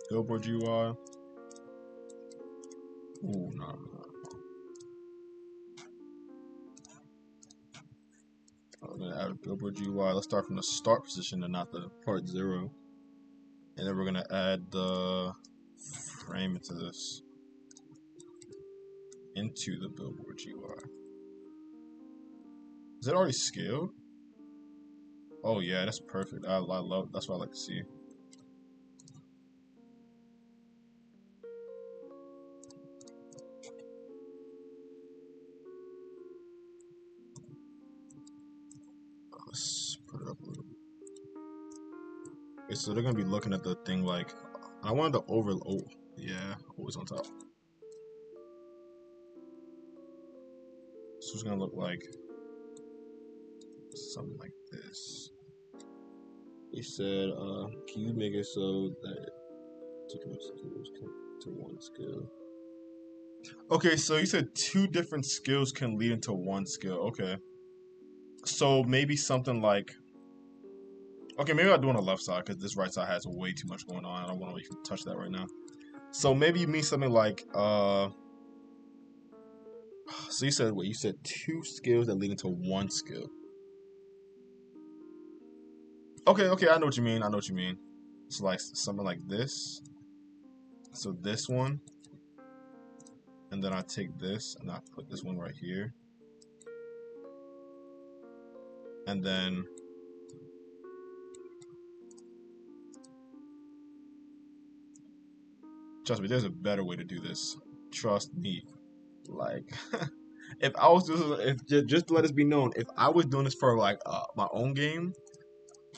Billboard UI. Ooh, no. I'm gonna add a billboard UI. Let's start from the start position and not the part 0. And then we're gonna add the frame into this. Into the billboard UI. Is it already scaled? Oh yeah, that's perfect. I love that's what I like to see. So they're gonna be looking at the thing like, I wanted to oh, yeah, always on top. So it's gonna look like something like this. He said, can you make it so that two different skills can to one skill? Okay, so you said two different skills can lead into one skill. Okay. So maybe something like, okay, maybe I'll do on the left side because this right side has way too much going on. I don't want to even touch that right now. So maybe you mean something like, so you said what? You said two skills that lead into one skill. Okay, I know what you mean. I know what you mean. It's like something like this. So this one, and then I take this and I put this one right here, and then trust me, there's a better way to do this. Trust me. Like, if I was doing, if just to let this be known, if I was doing this for like my own game,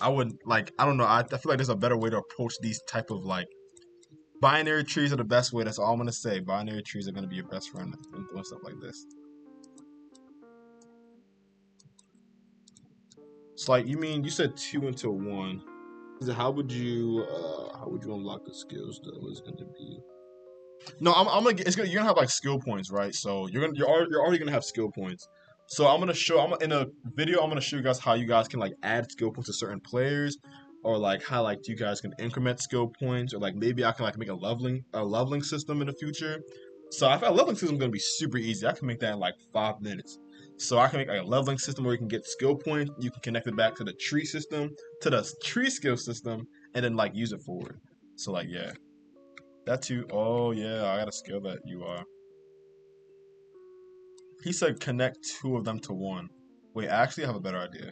I would like, I don't know. I feel like there's a better way to approach these type of like binary trees are the best way. That's all I'm gonna say. Binary trees are gonna be your best friend in doing stuff like this. It's like you said two into one. How would you unlock the skills though? Is going to be no. I'm gonna. You're gonna have like skill points, right? So you're already gonna have skill points. So I'm in a video. I'm gonna show you guys how you guys can like add skill points to certain players, or like how like you guys can increment skill points, or like maybe I can like make a leveling system in the future. So I feel like a leveling system is gonna be super easy. I can make that in like 5 minutes. So I can make like a leveling system where you can get skill points. You can connect it back to the tree system, to the tree skill system, and then like use it forward. So like yeah. That too. Oh yeah, I gotta scale that UR. He said connect two of them to one. Wait, I actually have a better idea.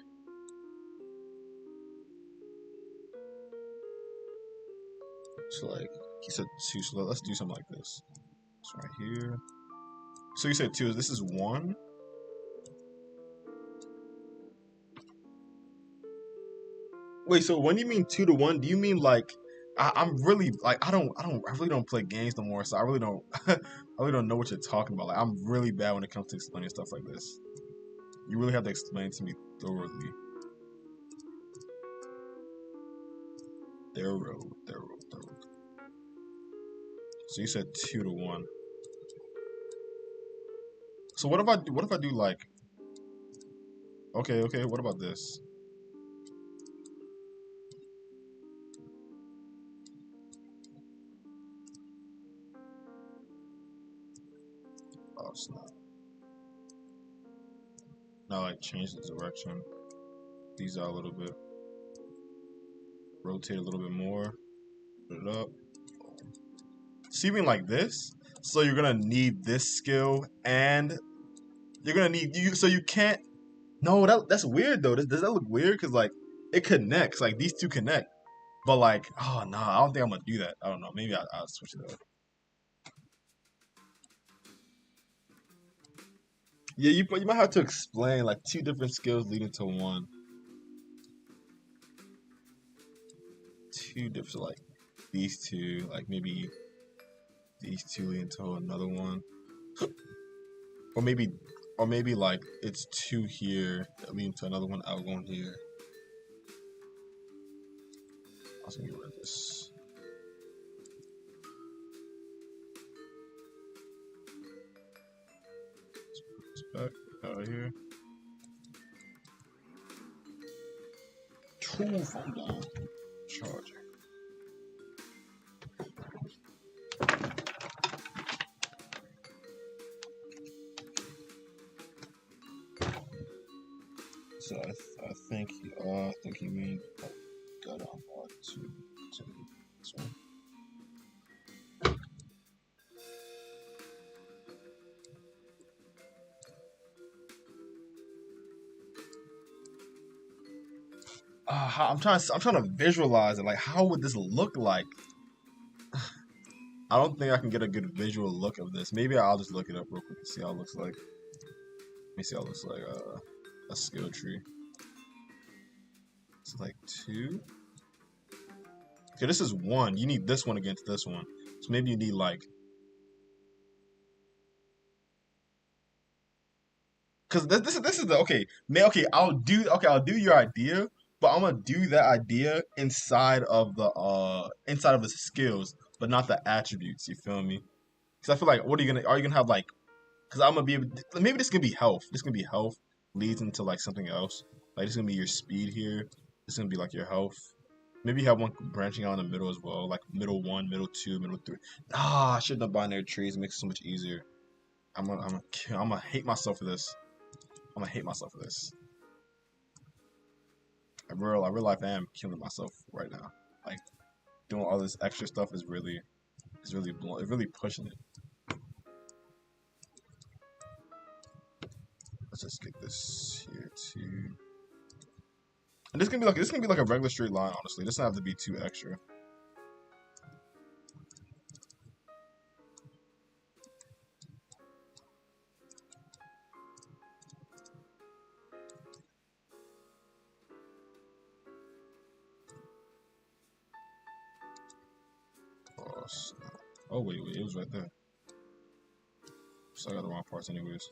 So like he said two, so let's do something like this. It's right here. So you said two. This is one. Wait, so when you mean 2 to 1, do you mean like I'm really like I really don't play games no more, so I really don't I really don't know what you're talking about. Like I'm really bad when it comes to explaining stuff like this. You really have to explain to me thoroughly. Thorough. So you said 2 to 1. So what if I do like okay, what about this? Oh snap. Now like change the direction. These out a little bit. Rotate a little bit more. Put it up. So you mean like this? So you're gonna need this skill and you're gonna need you so you can't no that's weird though. Does that look weird? Cause like it connects, like these two connect. But like, oh no, I don't think I'm gonna do that. I don't know. Maybe I'll switch it up. Yeah, you might have to explain like two different skills leading to one. Two different like these two, like maybe these two lead into another one, or maybe like it's two here that lead into another one out going here. I was gonna get rid of this. Let's put this back out of here. Phone down. Charger. So I think you mean got on to this one. I'm trying to visualize it. Like, how would this look like? I don't think I can get a good visual look of this. Maybe I'll just look it up real quick and see how it looks like. Let me see how it looks like. A skill tree. It's like two. Okay, this is one. You need this one against this one. So maybe you need like, cause this is the okay. Okay, I'll do your idea, but I'm gonna do that idea inside of the skills, but not the attributes. You feel me? Cause I feel like what are you gonna have like? Cause I'm gonna be able, maybe this can be health. This can be health leads into like something else. Like this is gonna be your speed here. This is gonna be like your health. Maybe you have one branching out in the middle as well, like middle one, middle two, middle three. Ah, I shouldn't have binary trees. It makes it so much easier. I'm gonna hate myself for this. I'm gonna hate myself for this. Real life, I am killing myself right now. Like doing all this extra stuff is really pushing it. Let's just get this here too. And this can be like a regular straight line. Honestly, this doesn't have to be too extra. Oh, oh wait, it was right there. So I got the wrong parts anyways.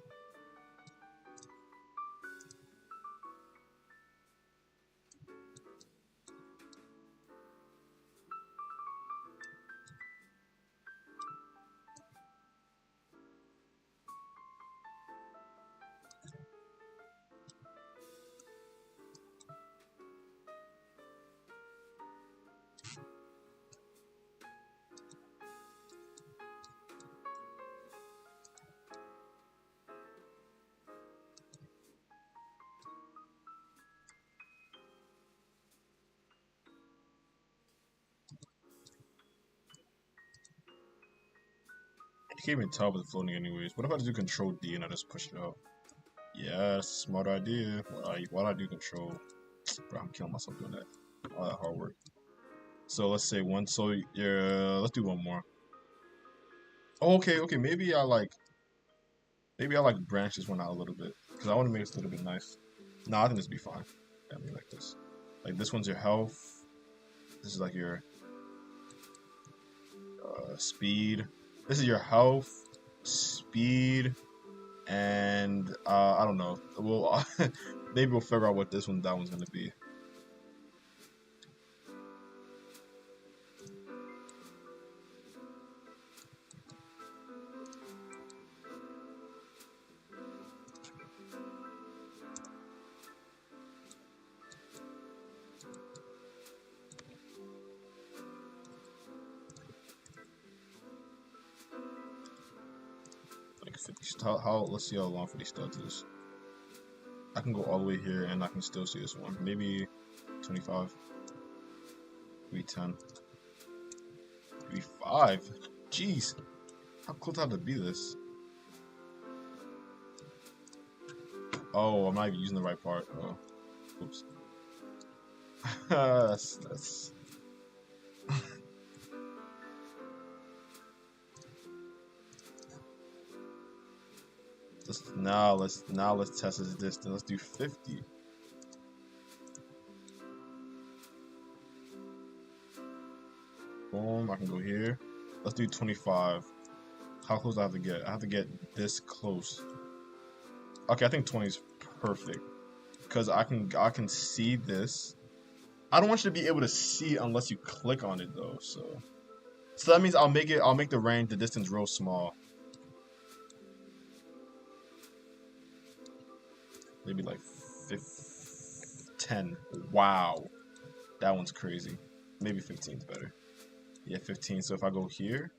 I can't even tell with floating anyways. What if I just do Control D and I just push it out? Yeah, that's a smart idea. Why I do Control? Bro, I'm killing myself doing that. All that hard work. So let's say one. So yeah, let's do one more. Oh, okay. Maybe I like branch this one out a little bit because I want to make this a little bit nice. No, I think this would be fine. Yeah, maybe like this. Like this one's your health. This is like your speed. This is your health, speed, and I don't know. We'll maybe we'll figure out what that one's gonna be. Like 50. Let's see how long 50 studs is. I can go all the way here and I can still see this one. Maybe 25. Maybe 10. Maybe 5. Jeez. How close do I have to be this? Oh, I'm not even using the right part. Oh. Oops. that's let's test this distance. Let's do 50. Boom, I can go here. Let's do 25. How close do I have to get? I have to get this close. Okay, I think 20 is perfect. Because I can see this. I don't want you to be able to see unless you click on it though, so that means I'll make the distance real small. Maybe like 10. Wow. That one's crazy. Maybe 15 is better. Yeah, 15. So if I go here,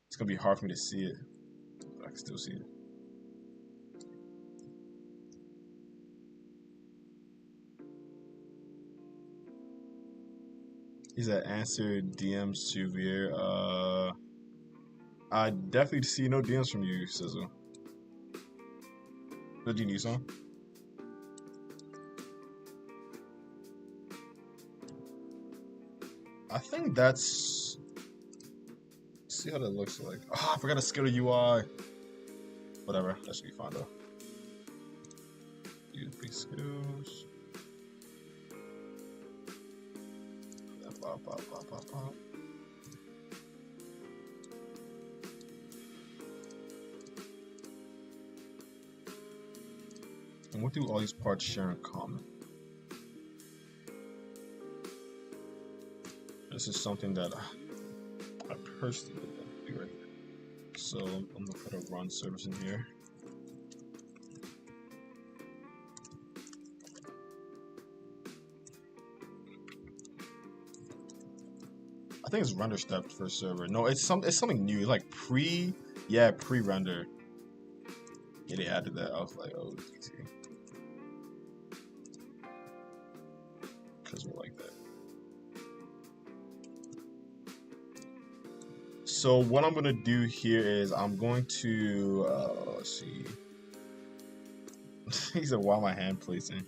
it's gonna be hard for me to see it. But I can still see it. He said answer DMs to Vier. I definitely see no DMs from you, Sizzle. Did you need some? I think that's. Let's see how that looks like. Oh, I forgot to scale the UI. Whatever, that should be fine though. Use big skills. And what do all these parts share in common? This is something that I personally don't do right here. So I'm gonna put a run service in here. I think it's render step for server. No, it's something new. It's like pre-render. Yeah, they added that. I was like, oh, easy. Because we're like that. So what I'm gonna do here is I'm going to let's see. He said, "Why am I hand placing?"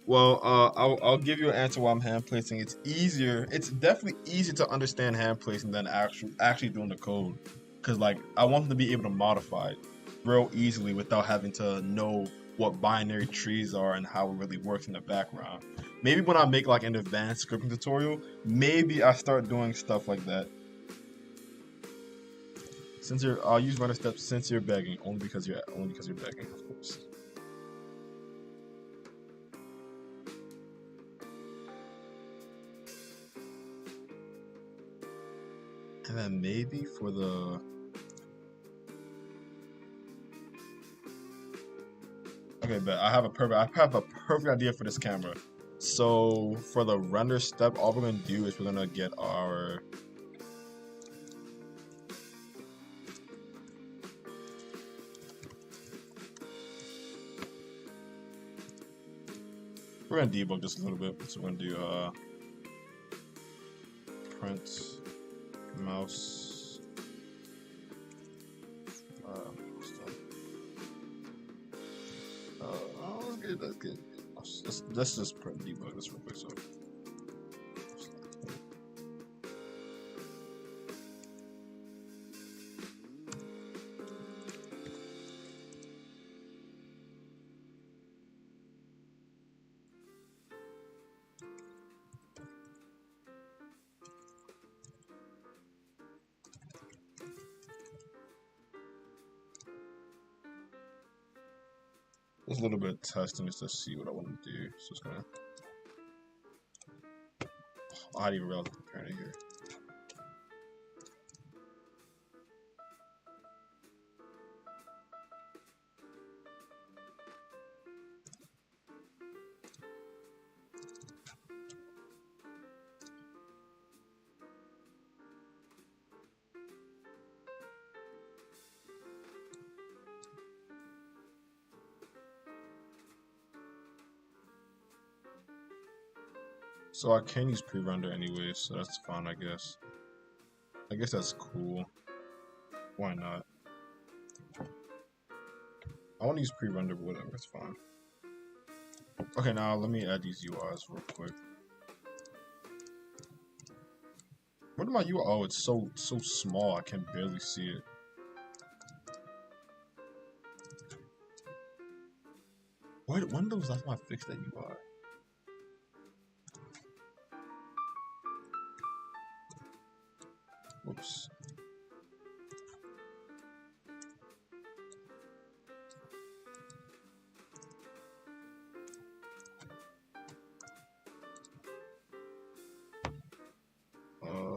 Well, I'll give you an answer while I'm hand placing. It's easier. It's definitely easier to understand hand placing than actually doing the code, because like I want them to be able to modify it real easily without having to know what binary trees are and how it really works in the background. Maybe when I make like an advanced scripting tutorial, maybe I start doing stuff like that. I'll use render steps since you're begging, only because you're begging, of course. And then maybe for the... Okay, but I have a perfect idea for this camera. So for the render step, all we're gonna do is we're gonna get our... We're gonna debug this a little bit. So we're gonna do print mouse that's good. Let's just print debug this real quick. So there's a little bit of testing just to see what I want to do. So it's gonna... I didn't even realize I'm preparing it here. So I can use pre-render anyway, so that's fine, I guess. I guess that's cool. Why not? I want to use pre-render, but whatever, it's fine. Okay, now let me add these UIs real quick. What am I UI? Oh, it's so small, I can barely see it. When was the last time I fixed that UI? Whoops.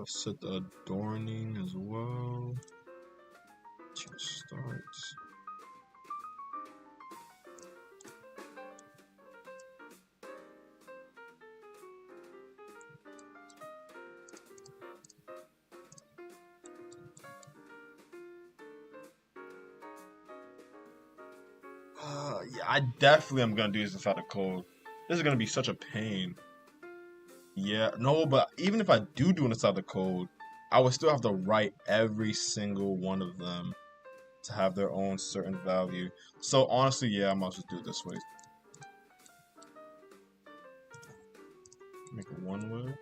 Set the adorning as well. Just start. Yeah, I definitely am gonna do this inside the code. This is gonna be such a pain. Yeah, no, but even if I do it inside the code, I would still have to write every single one of them to have their own certain value. So honestly, yeah, I might just do it this way. Make it one way.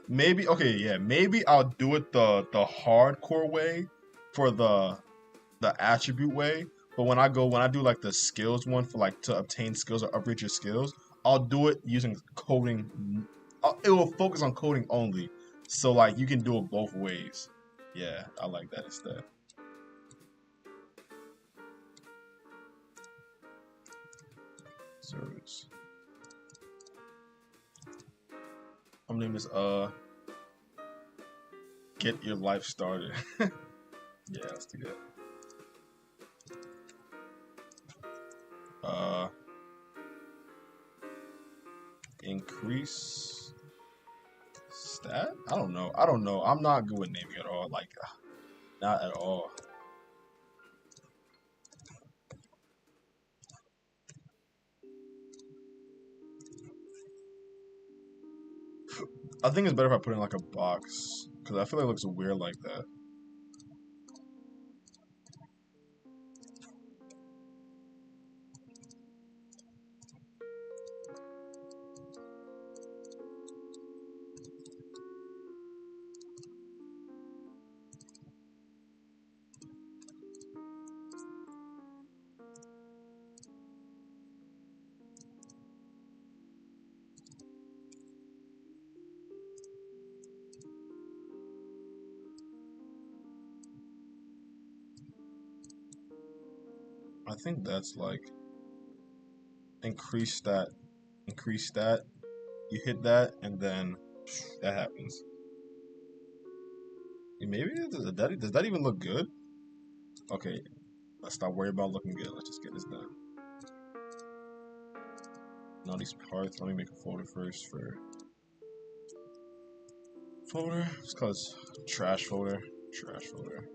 Maybe, okay, yeah, maybe I'll do it the hardcore way for the attribute way. But when I do like the skills one for like to obtain skills or upgrade your skills, I'll do it using coding. it will focus on coding only. So like you can do it both ways. Yeah, I like that instead. Service. I'm name is get your life started. Yeah, let's do that. Increase stat? I don't know. I'm not good with naming at all. Like, not at all. I think it's better if I put in like a box because I feel like it looks weird like that. I think that's like increase stat, increase stat. You hit that, and then that happens. Maybe does that even look good? Okay, let's stop worrying about looking good. Let's just get this done. Now these parts. Let me make a folder first for folder. It's called trash folder. Trash folder.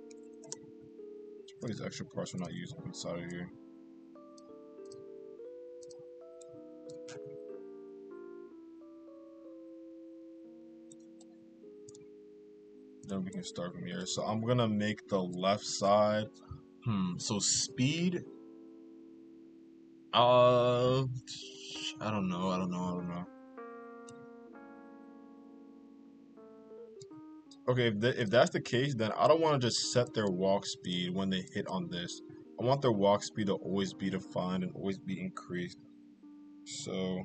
Let's put these extra parts we're not using inside of here. Then we can start from here. So I'm gonna make the left side. So speed. I don't know. Okay, if that's the case, then I don't want to just set their walk speed when they hit on this. I want their walk speed to always be defined and always be increased. So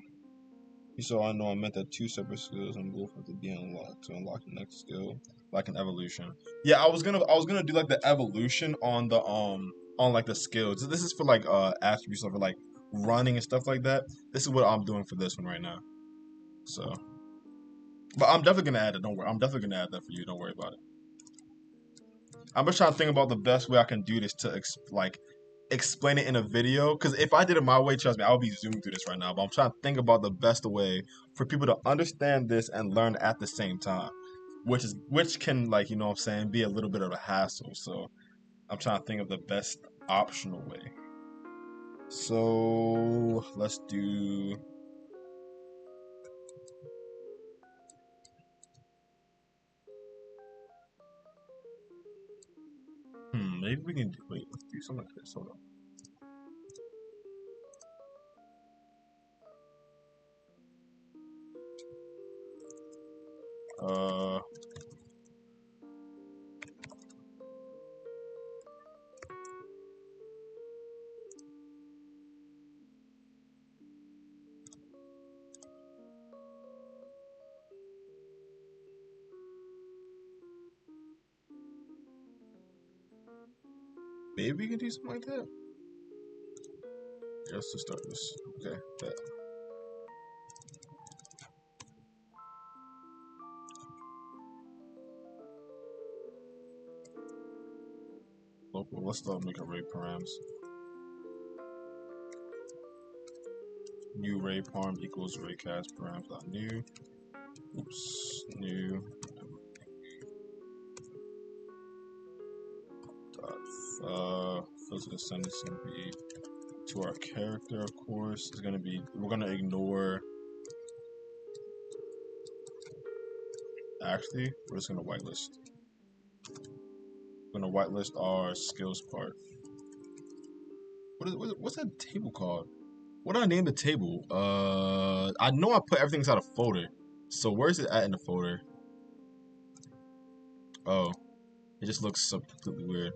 I know I meant that two separate skills and both have to be unlocked to unlock the next skill, like an evolution. Yeah, I was gonna do like the evolution on the on like the skills. This is for like attributes for like running and stuff like that. This is what I'm doing for this one right now. So, but I'm definitely gonna add it. Don't worry. I'm definitely gonna add that for you. Don't worry about it. I'm just trying to think about the best way I can do this to explain it in a video. Because if I did it my way, trust me, I would be zooming through this right now. But I'm trying to think about the best way for people to understand this and learn at the same time, which can like you know what I'm saying be a little bit of a hassle. So I'm trying to think of the best optional way. So let's do. Maybe we can wait. Let's do something like this. Hold on. Uh, maybe we can do something like that. Just to start this. Okay. Bet. Local. Let's start make array params. New ray parm equals raycast params dot new. Oops. New. Dot filter descendants is gonna be to our character, of course. Is gonna be we're gonna ignore. Actually, we're just gonna whitelist. We're gonna whitelist our skills part. What's that table called? What did I name the table? I know I put everything inside a folder. So where's it at in the folder? Oh, it just looks so completely weird.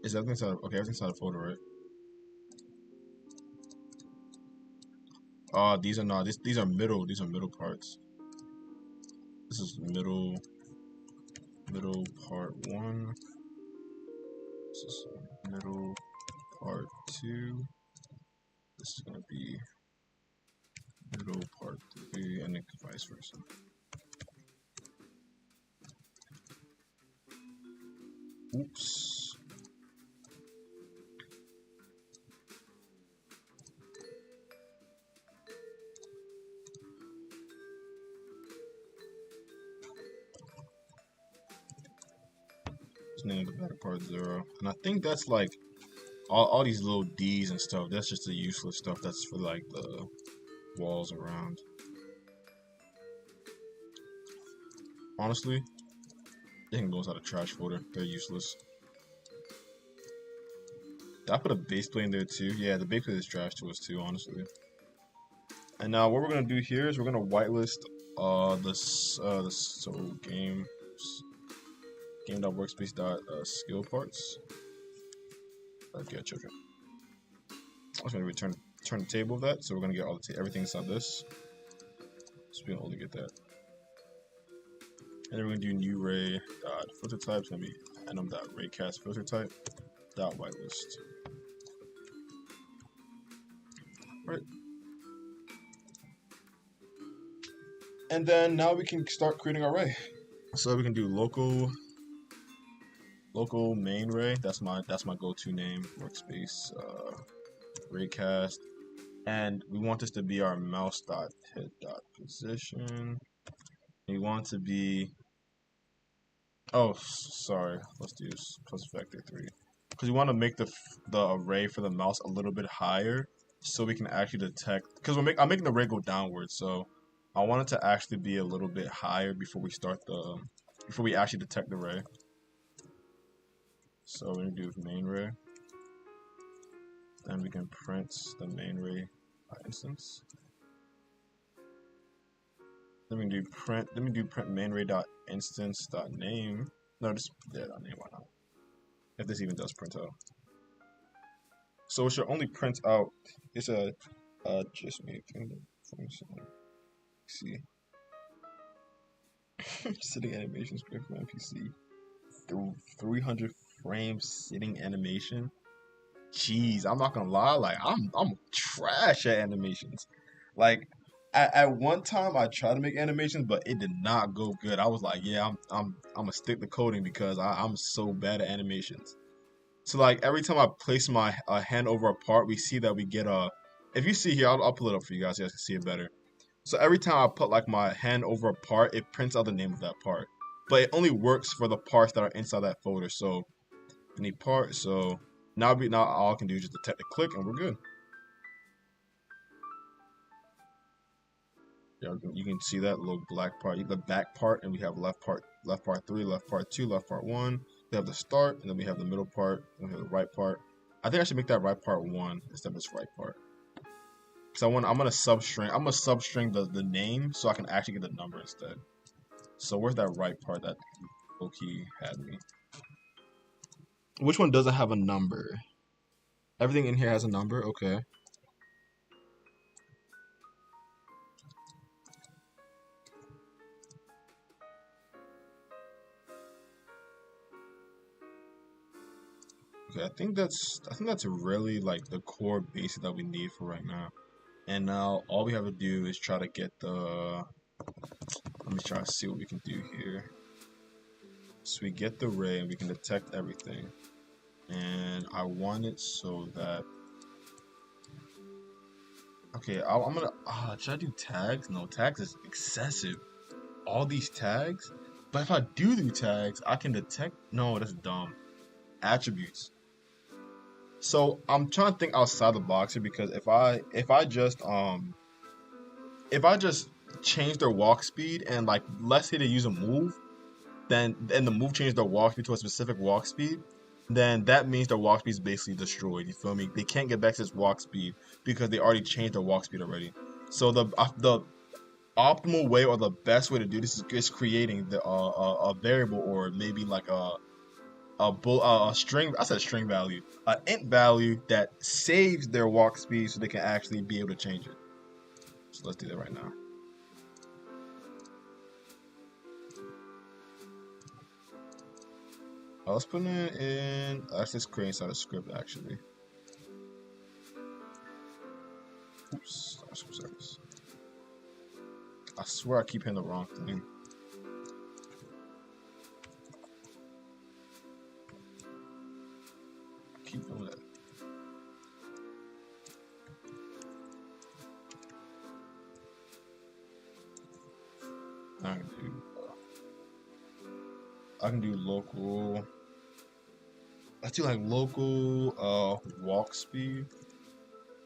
Is everything inside? Okay, everything's inside a folder, right? These are not. These are middle. These are middle parts. This is middle part 1. This is middle part 2. This is gonna be middle part 3, and then vice versa. Oops. Let's name the back part 0. And I think that's like all these little D's and stuff. That's just the useless stuff. That's for like the walls around. Honestly, they can go inside a trash folder. They're useless. Did I put a base plate in there too? Yeah, the base plate is trash to us too, honestly. And now what we're gonna do here is we're gonna whitelist game.workspace.skill parts. Okay, children. I was gonna return the table of that, so we're gonna get all everything inside this. So we can only get that. And then we're gonna do new ray dot filter type. It's gonna be enum.raycast filter type dot whitelist. Right. And then now we can start creating our ray. So we can do local main ray. That's my go-to name. Workspace raycast. And we want this to be our mouse.hit.position. We want to be, oh, sorry, let's do plus vector 3. Because we want to make the array for the mouse a little bit higher so we can actually detect, because I'm making the array go downwards, so I want it to actually be a little bit higher before we actually detect the ray. So we're going to do main ray. Then we can print the main ray instance. Then we can do print. Let me do print main ray dot instance dot name. No, just dot name. Why not? If this even does print out. So it should only print out. It's a just made thing. See. Sitting animation script for NPC. 300 frames sitting animation. Jeez, I'm not gonna lie. Like I'm trash at animations. Like at one time I tried to make animations, but it did not go good. I was like, yeah, I'm gonna stick to coding because I'm so bad at animations. So like every time I place my hand over a part, we see that we get a. If you see here, I'll pull it up for you guys. You guys can see it better. So every time I put like my hand over a part, it prints out the name of that part. But it only works for the parts that are inside that folder. So any part. So now all I can do is just detect the click, and we're good. Yeah, you can see that little black part, the back part, and we have left part 3, left part 2, left part 1. We have the start, and then we have the middle part, and we have the right part. I think I should make that right part 1 instead of this right part. Because I'm gonna substring the name so I can actually get the number instead. So where's that right part that Loki had me? Which one doesn't have a number? Everything in here has a number? Okay. Okay, I think that's really like the core basic that we need for right now. And now all we have to do is try to get the. Let me try to see what we can do here. So we get the ray and we can detect everything. And I want it so that. Okay, I'm gonna. Should I do tags? No, tags is excessive. All these tags. But if I do tags, I can detect. No, that's dumb. Attributes. So I'm trying to think outside the box here because if I just change their walk speed and like let's say they use a move, then the move changes their walk speed to a specific walk speed, then that means their walk speed is basically destroyed. You feel me? They can't get back to this walk speed because they already changed their walk speed already. So the optimal way or the best way to do this is creating a variable or maybe like a string. I said string value, an int value that saves their walk speed so they can actually be able to change it. So let's do that right now. I was putting it in. Let's just create inside a script actually. Oops. I swear I keep hitting the wrong thing. I keep doing that. I can do local. Let's do like local walk speed.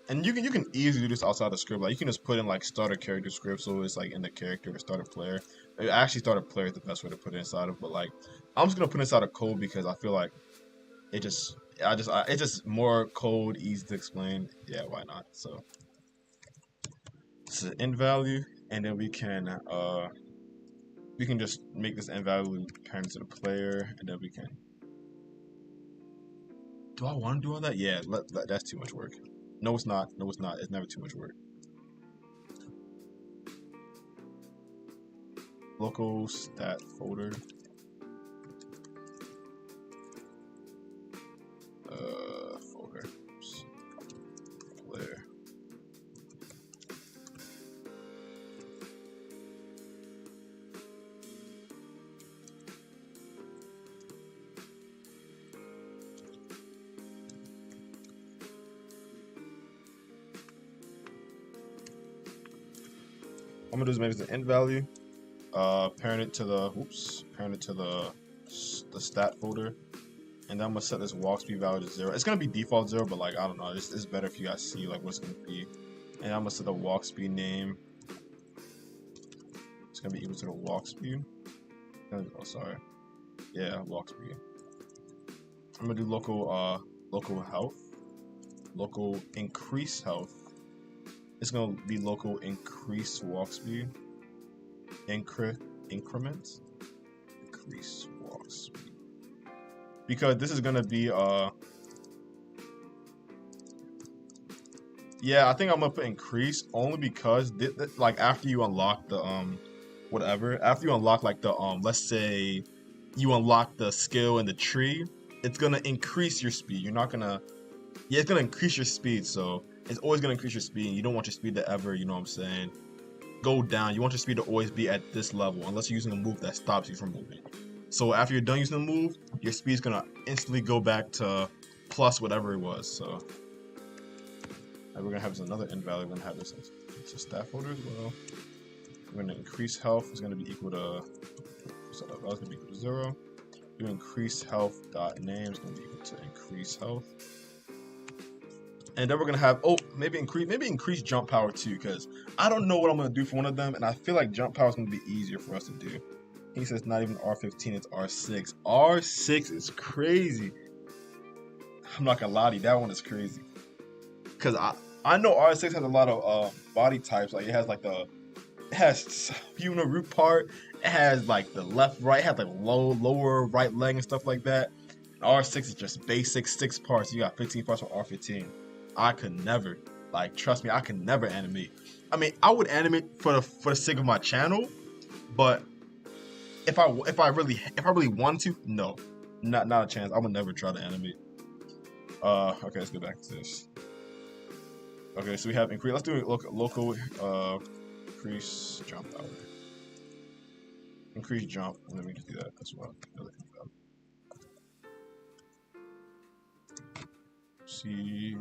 And you can easily do this outside the script. Like you can just put in like starter character script, so it's like in the character or starter player. Actually, starter player is the best way to put it inside of. But like, I'm just gonna put inside of code because I feel like it's just more code, easy to explain. Yeah, why not? So this is an end value, and then we can just make this end value parent to the player, and then we can. Do I want to do all that? Yeah, that's too much work. No, it's not. No, it's not. It's never too much work. Local stat folder. Folder. Oops. Player. I'm gonna do is make this an end value. Parent it to the stat folder, and then I'm gonna set this walk speed value to 0. It's gonna be default 0, but like I don't know, it's better if you guys see like what's gonna be. And I'm gonna set the walk speed name. It's gonna be equal to the walk speed. Oh, sorry. Yeah, walk speed. I'm gonna do local health, local increase health. It's gonna be local increase walk speed, increment, increase walk speed. Because this is gonna be yeah, I think I'm gonna put increase only because like after you unlock the whatever, after you unlock like the let's say you unlock the skill in the tree, it's gonna increase your speed. You're not gonna it's gonna increase your speed, so it's always gonna increase your speed. You don't want your speed to ever, you know what I'm saying, go down. You want your speed to always be at this level unless you're using a move that stops you from moving. So after you're done using the move, your speed's gonna instantly go back to plus whatever it was. So we're gonna have this another end value. We're gonna have this as a stat folder as well. We're gonna increase health is gonna be equal to so that's gonna be equal to 0. Do increase health dot name is gonna be equal to increase health. And then we're gonna have maybe increase jump power too, because I don't know what I'm gonna do for one of them, and I feel like jump power is gonna be easier for us to do. He says not even R15, it's R6. R6 is crazy. I'm not gonna lie to you, that one is crazy. Cause I know R6 has a lot of body types. Like it has human root part. It has like the left, right. It has like lower right leg and stuff like that. R6 is just basic 6 parts. You got 15 parts for R15. I could never, like, trust me, I could never animate. I mean, I would animate for the sake of my channel, but if I really want to, no, not a chance. I would never try to animate. Okay, let's go back to this. Okay, so we have increase. Let's do it local increase jump power. Increase jump, and then we can do that as well. See.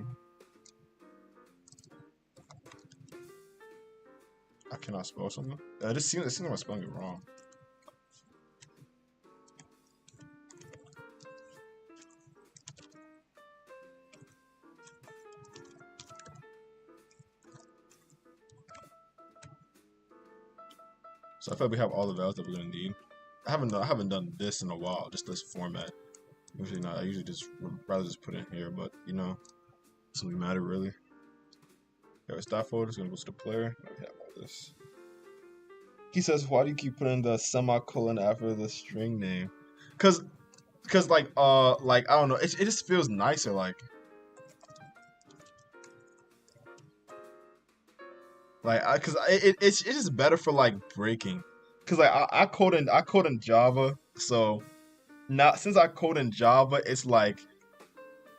I cannot spell something. It seems like I'm spelling it wrong. So I feel like we have all the values that we're gonna need. I haven't done this in a while, just this format. Usually not. I usually just rather just put it in here, but you know, it doesn't really matter really. Okay, our stat folder is gonna go to the player. Now we have all this. He says, "Why do you keep putting the semicolon after the string name?" Cause like I don't know. It just feels nicer. Like Like, cause it's just better for like breaking. Cause like I code in Java, so now since I code in Java, it's like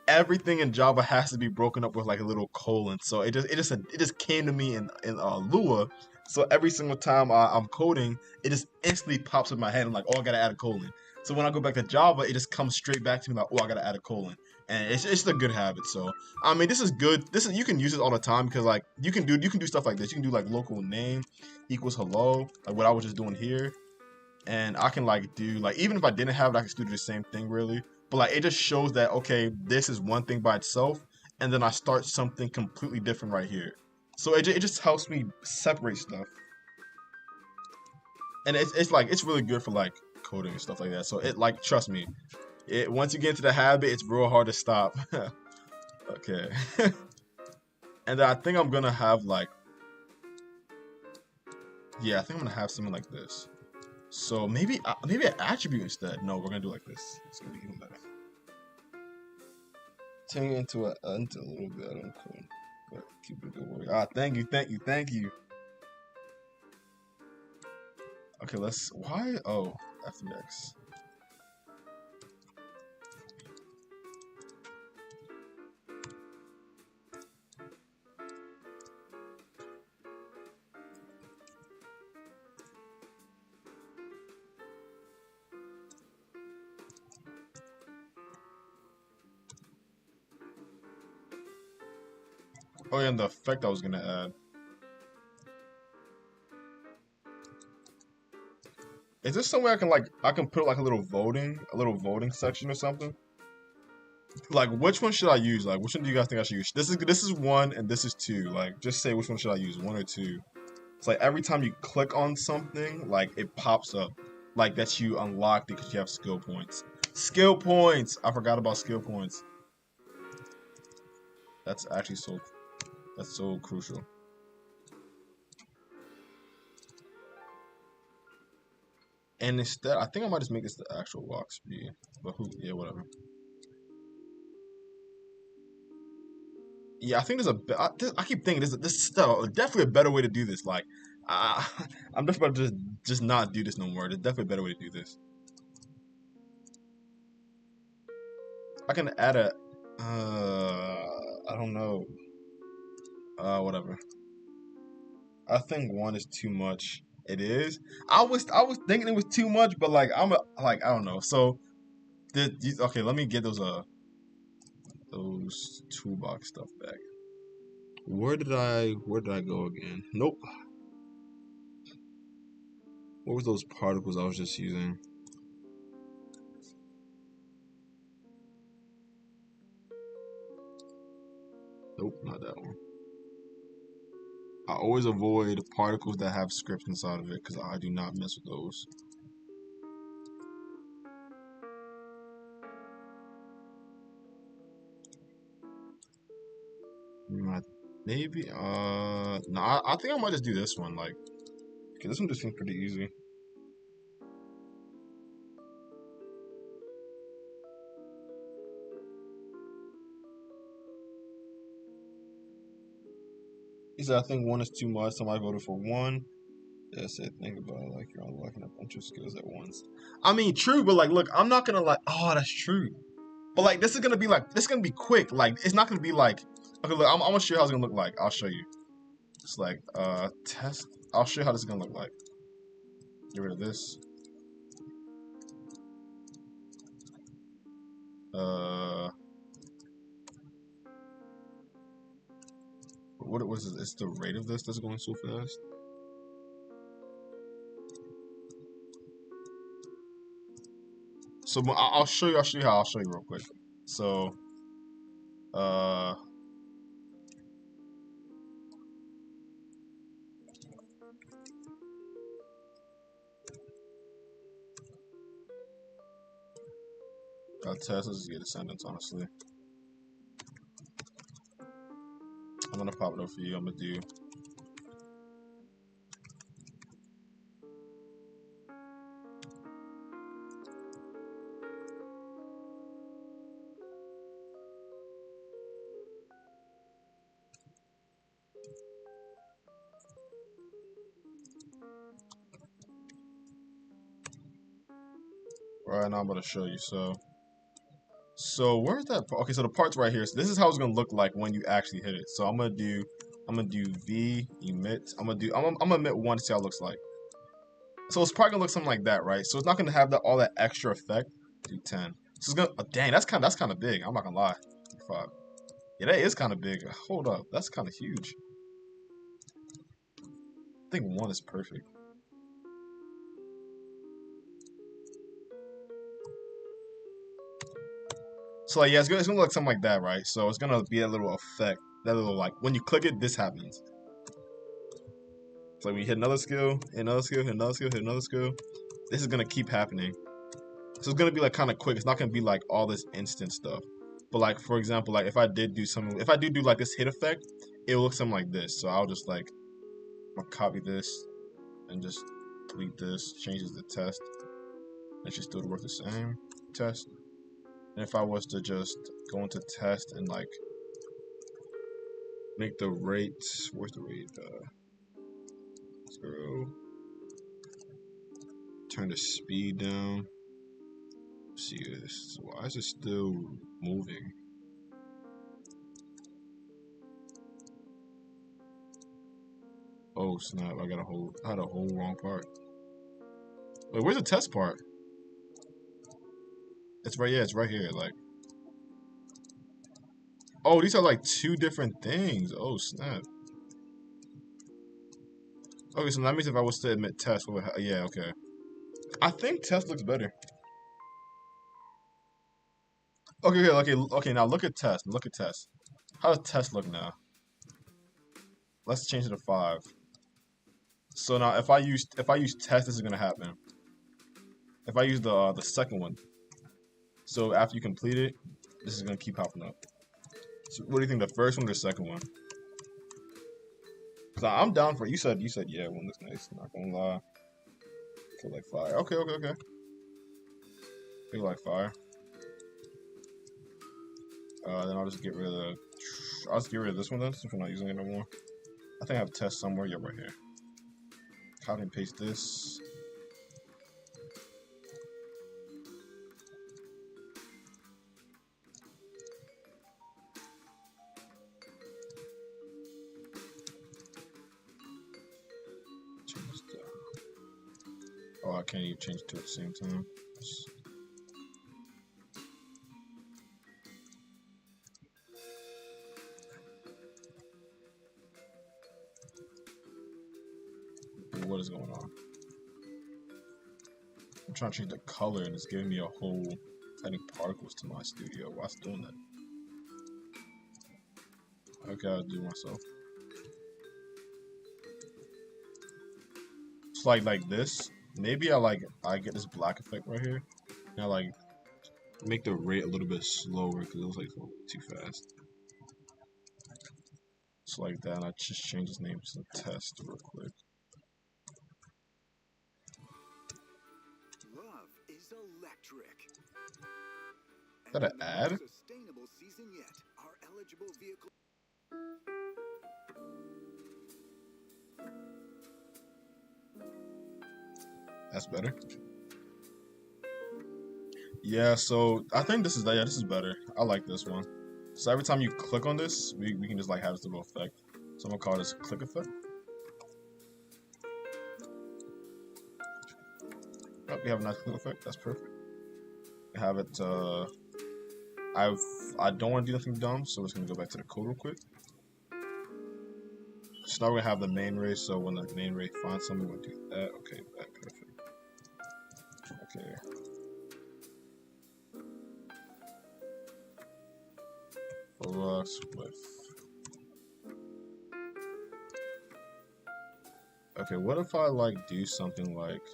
everything in Java has to be broken up with like a little colon. So it just came to me in Lua. So every single time I'm coding, it just instantly pops in my head. I'm like, oh, I gotta add a colon. So when I go back to Java, it just comes straight back to me like, oh, I gotta add a colon, and it's a good habit. So I mean, this is good. This is you can use this all the time because like you can do stuff like this. You can do like local name equals hello, like what I was just doing here, and I can like do like even if I didn't have it, I can still do the same thing really. But like it just shows that okay, this is one thing by itself, and then I start something completely different right here. So it just helps me separate stuff, and it's like it's really good for like coding and stuff like that. So it like trust me, it once you get into the habit, it's real hard to stop. Okay, and then I think I'm gonna have like yeah, I think I'm gonna have something like this. So maybe an attribute instead. No, we're gonna do like this. It's gonna be even better. Turn it into a little bit. I don't know, but keep it a good word. Ah, thank you, thank you, thank you. Okay, let's. Why? Oh, after X. Oh yeah, and the effect I was gonna add. Is this somewhere I can put like a little voting section or something? Like which one should I use? Like which one do you guys think I should use? This is one and this is two. Like just say which one should I use, one or two? It's like every time you click on something, like it pops up, like that you unlocked it because you have skill points. Skill points. I forgot about skill points. That's actually so crucial. And instead, I think I might just make this the actual walk speed. But who? Yeah, whatever. Yeah, I think I keep thinking this is still definitely a better way to do this. Like, I, I'm definitely about to just not do this no more. There's definitely a better way to do this. I can add a. I don't know. Whatever. I think one is too much. It is. I was thinking it was too much, but like like I don't know. So okay, let me get those toolbox stuff back. Where did I go again? Nope. What was those particles I was just using? Nope, not that one. I always avoid particles that have scripts inside of it because I do not mess with those. Maybe no, I think I might just do this one like because this one just seems pretty easy. He said I think one is too much. Somebody voted for one. Yeah, said think about it like you're unlocking a bunch of skills at once. I mean, true, but like, look, I'm not gonna like. Oh, that's true. But like, this is gonna be quick. Like, it's not gonna be like. Okay, look, I'm gonna show you how it's gonna look like. I'll show you. It's like test. I'll show you how this is gonna look like. Get rid of this. Uh, what was it? It's the rate of this that's going so fast. So I'll show you. I'll show you how. I'll show you real quick. So uh, I'll test. Let's just get a sentence. Honestly, I'm gonna pop it up for you. I'm gonna do. Right now I'm about to show you. So where's that part? Okay, so the part's right here. So this is how it's gonna look like when you actually hit it. So I'm gonna do V emit. I'm gonna emit one to see how it looks like. So it's probably gonna look something like that, right? So it's not gonna have all that extra effect. Do 10. So it's gonna dang, that's kinda big. I'm not gonna lie. 5. Yeah, that is kinda big. Hold up, that's kinda huge. I think 1 is perfect. So like yeah, it's gonna look something like that, right? So it's gonna be a little effect. That little like when you click it, this happens. So like we hit another skill, hit another skill, hit another skill, hit another skill. This is gonna keep happening. So it's gonna be like kind of quick. It's not gonna be like all this instant stuff. But like for example, like if I do like this hit effect, it will look something like this. So I'll just like I'll copy this and just delete this, changes the test. It should still work the same. Test. And if I was to just go into test and like make the rate, where's the rate? 0. Turn the speed down. See this. Why is it still moving? Oh snap! I had a whole wrong part. Wait, where's the test part? It's right. Yeah, it's right here. Like, oh, these are like two different things. Oh snap. Okay, so that means if I was to admit test, yeah, okay. I think test looks better. Okay. Now look at test. Look at test. How does test look now? Let's change it to 5. So now if I use test, this is gonna happen. If I use the second one, so after you complete it, this is gonna keep popping up. So what do you think, the first one or the second one? Cause I'm down for it. You said yeah, one looks nice. Not gonna lie. Feel like fire. Okay. Feel like fire. Then I'll just get rid of this one then, since we're not using it no more. I think I have test somewhere. Yeah, right here. Copy and paste this. Oh, I can't even change it to at the same time. What is going on? I'm trying to change the color and it's giving me a whole adding particles to my studio. Why's it doing that? Okay, I'll do it myself. It's like this. Maybe I get this black effect right here. And I like make the rate a little bit slower because it was like too fast. Just like that, and I just change his name to test real quick. Love is electric. Is that an ad? Sustainable season yet. Our eligible vehicle. That's better. Yeah, so I think this is better. I like this one. So every time you click on this, we can just like have this little effect. So I'm gonna call this click effect. Oh, we have a nice click effect. That's perfect. Have it. I don't want to do nothing dumb, so we're just gonna go back to the code real quick. So now we're gonna have the main ray. So when the main ray finds something, we'll do that. Okay, that perfect. Okay. Flux with. Okay, what if I like do something like?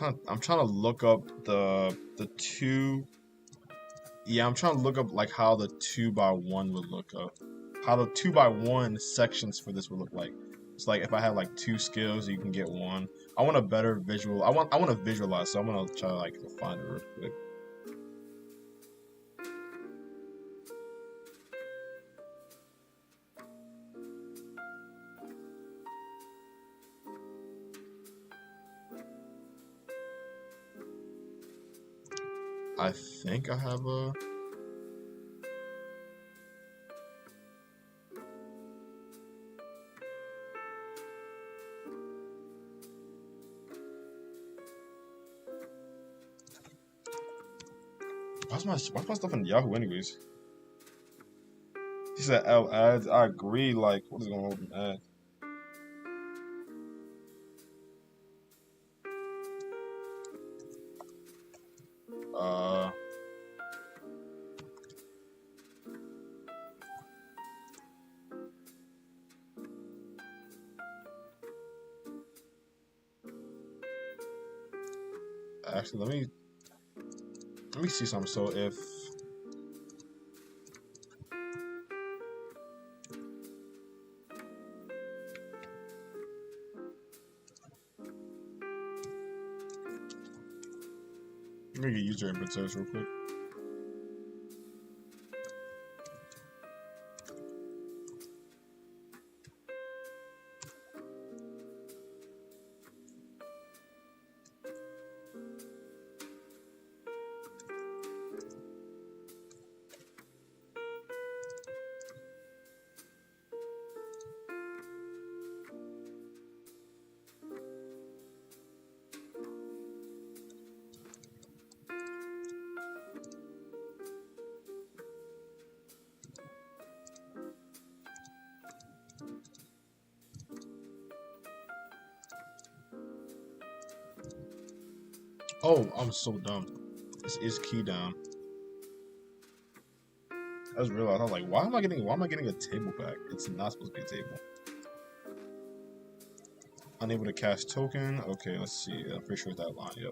I'm trying to look up the two. Yeah, I'm trying to look up like how the 2x1 would look up. How the 2x1 sections for this would look like. It's like if I had like 2 skills, you can get 1. I want a better visual. I want to visualize, so I'm gonna try to like find it real quick. I think I have a. Why's my stuff in Yahoo anyways? He said L ads. I agree. Like, what is going on with ads? Uh, actually, let me see something. So if let me get user input search real quick. Oh, I'm so dumb. This is key down. I just realized I was like, why am I getting a table back? It's not supposed to be a table. Unable to cast token. Okay, let's see. I'm pretty sure it's that line. Yep.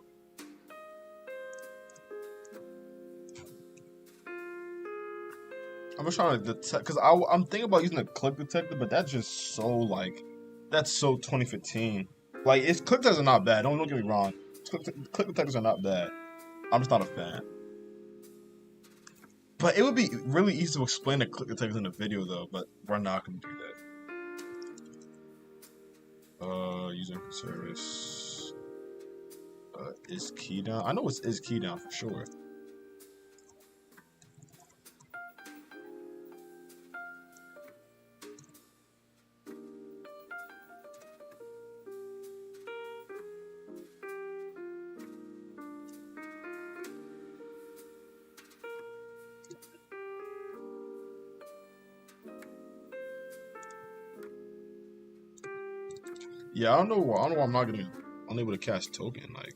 I'm just trying to detect because I'm thinking about using a click detector, but that's just so like that's so 2015. Like it's click detectors are not bad. Don't get me wrong. Click detectors are not bad. I'm just not a fan. But it would be really easy to explain the click detectors in the video though. But we're not gonna do that. User service. Is key down? I know it's is key down for sure. Yeah, I don't know why I'm not getting unable to cast token. Like,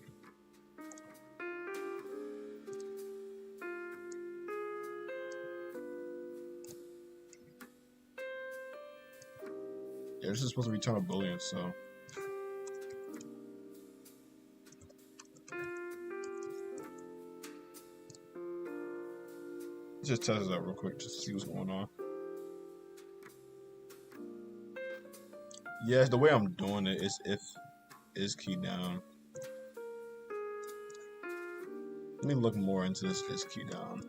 yeah, this is supposed to return a Boolean, so. Let's just test this out real quick just to see what's going on. Yeah, the way I'm doing it is if is key down. Let me look more into this is key down.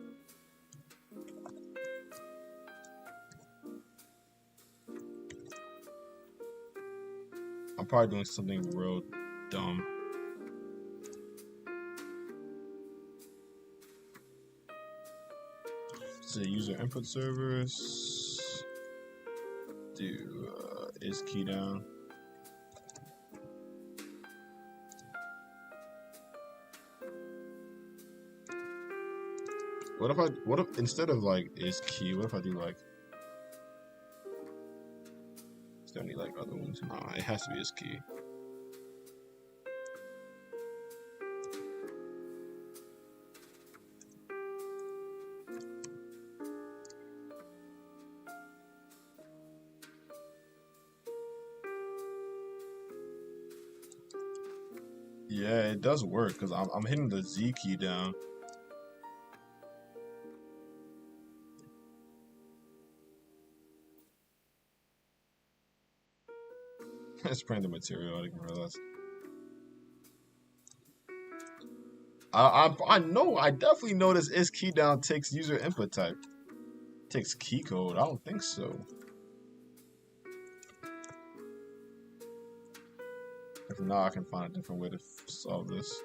I'm probably doing something real dumb. So user input servers. Do is key down. What if instead of like is key, what if I do like is there any like other ones? Nah, it has to be is key. Yeah, it does work because I'm hitting the Z key down. It's printing the material. I didn't realize. I know. I definitely know this is key down takes user input type. Takes key code. I don't think so. If not, I can find a different way to solve this.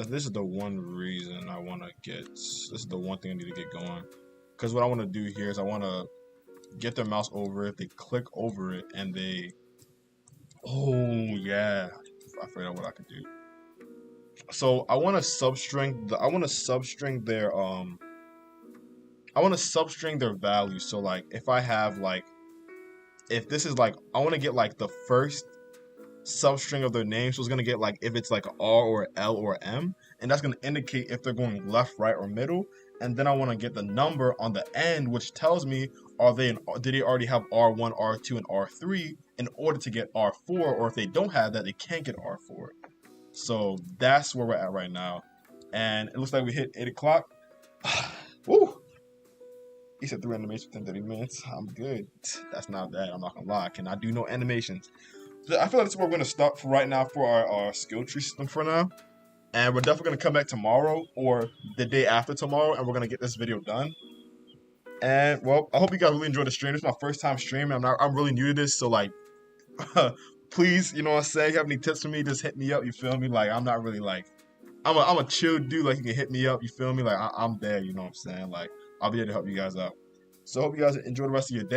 this is the one reason I want to get. This is the one thing I need to get going. Because what I want to do here is I want to get their mouse over it. They click over it and they. Oh yeah, I figured out what I could do. So I want to substring the. I want to substring their I want to substring their value. So like if I have like if this is like I want to get like the first substring of their name. So it's gonna get like if it's like R or L or M, and that's gonna indicate if they're going left, right, or middle. And then I want to get the number on the end, which tells me did they already have R1, R2, and R3 in order to get R4, or if they don't have that, they can't get R4. So that's where we're at right now, and it looks like we hit 8 o'clock. Woo! He said 3 animations within 30 minutes. I'm good. That's not bad. I'm not gonna lie. I cannot do no animations. I feel like that's where we're going to stop for right now for our skill tree system for now. And we're definitely going to come back tomorrow or the day after tomorrow, and we're going to get this video done. And, well, I hope you guys really enjoyed the stream. This is my first time streaming. I'm really new to this, so, like, please, you know what I'm saying? If you have any tips for me, just hit me up, you feel me? Like, I'm not really, like, I'm a chill dude. Like, you can hit me up, you feel me? Like, I'm there, you know what I'm saying? Like, I'll be there to help you guys out. So, I hope you guys enjoy the rest of your day.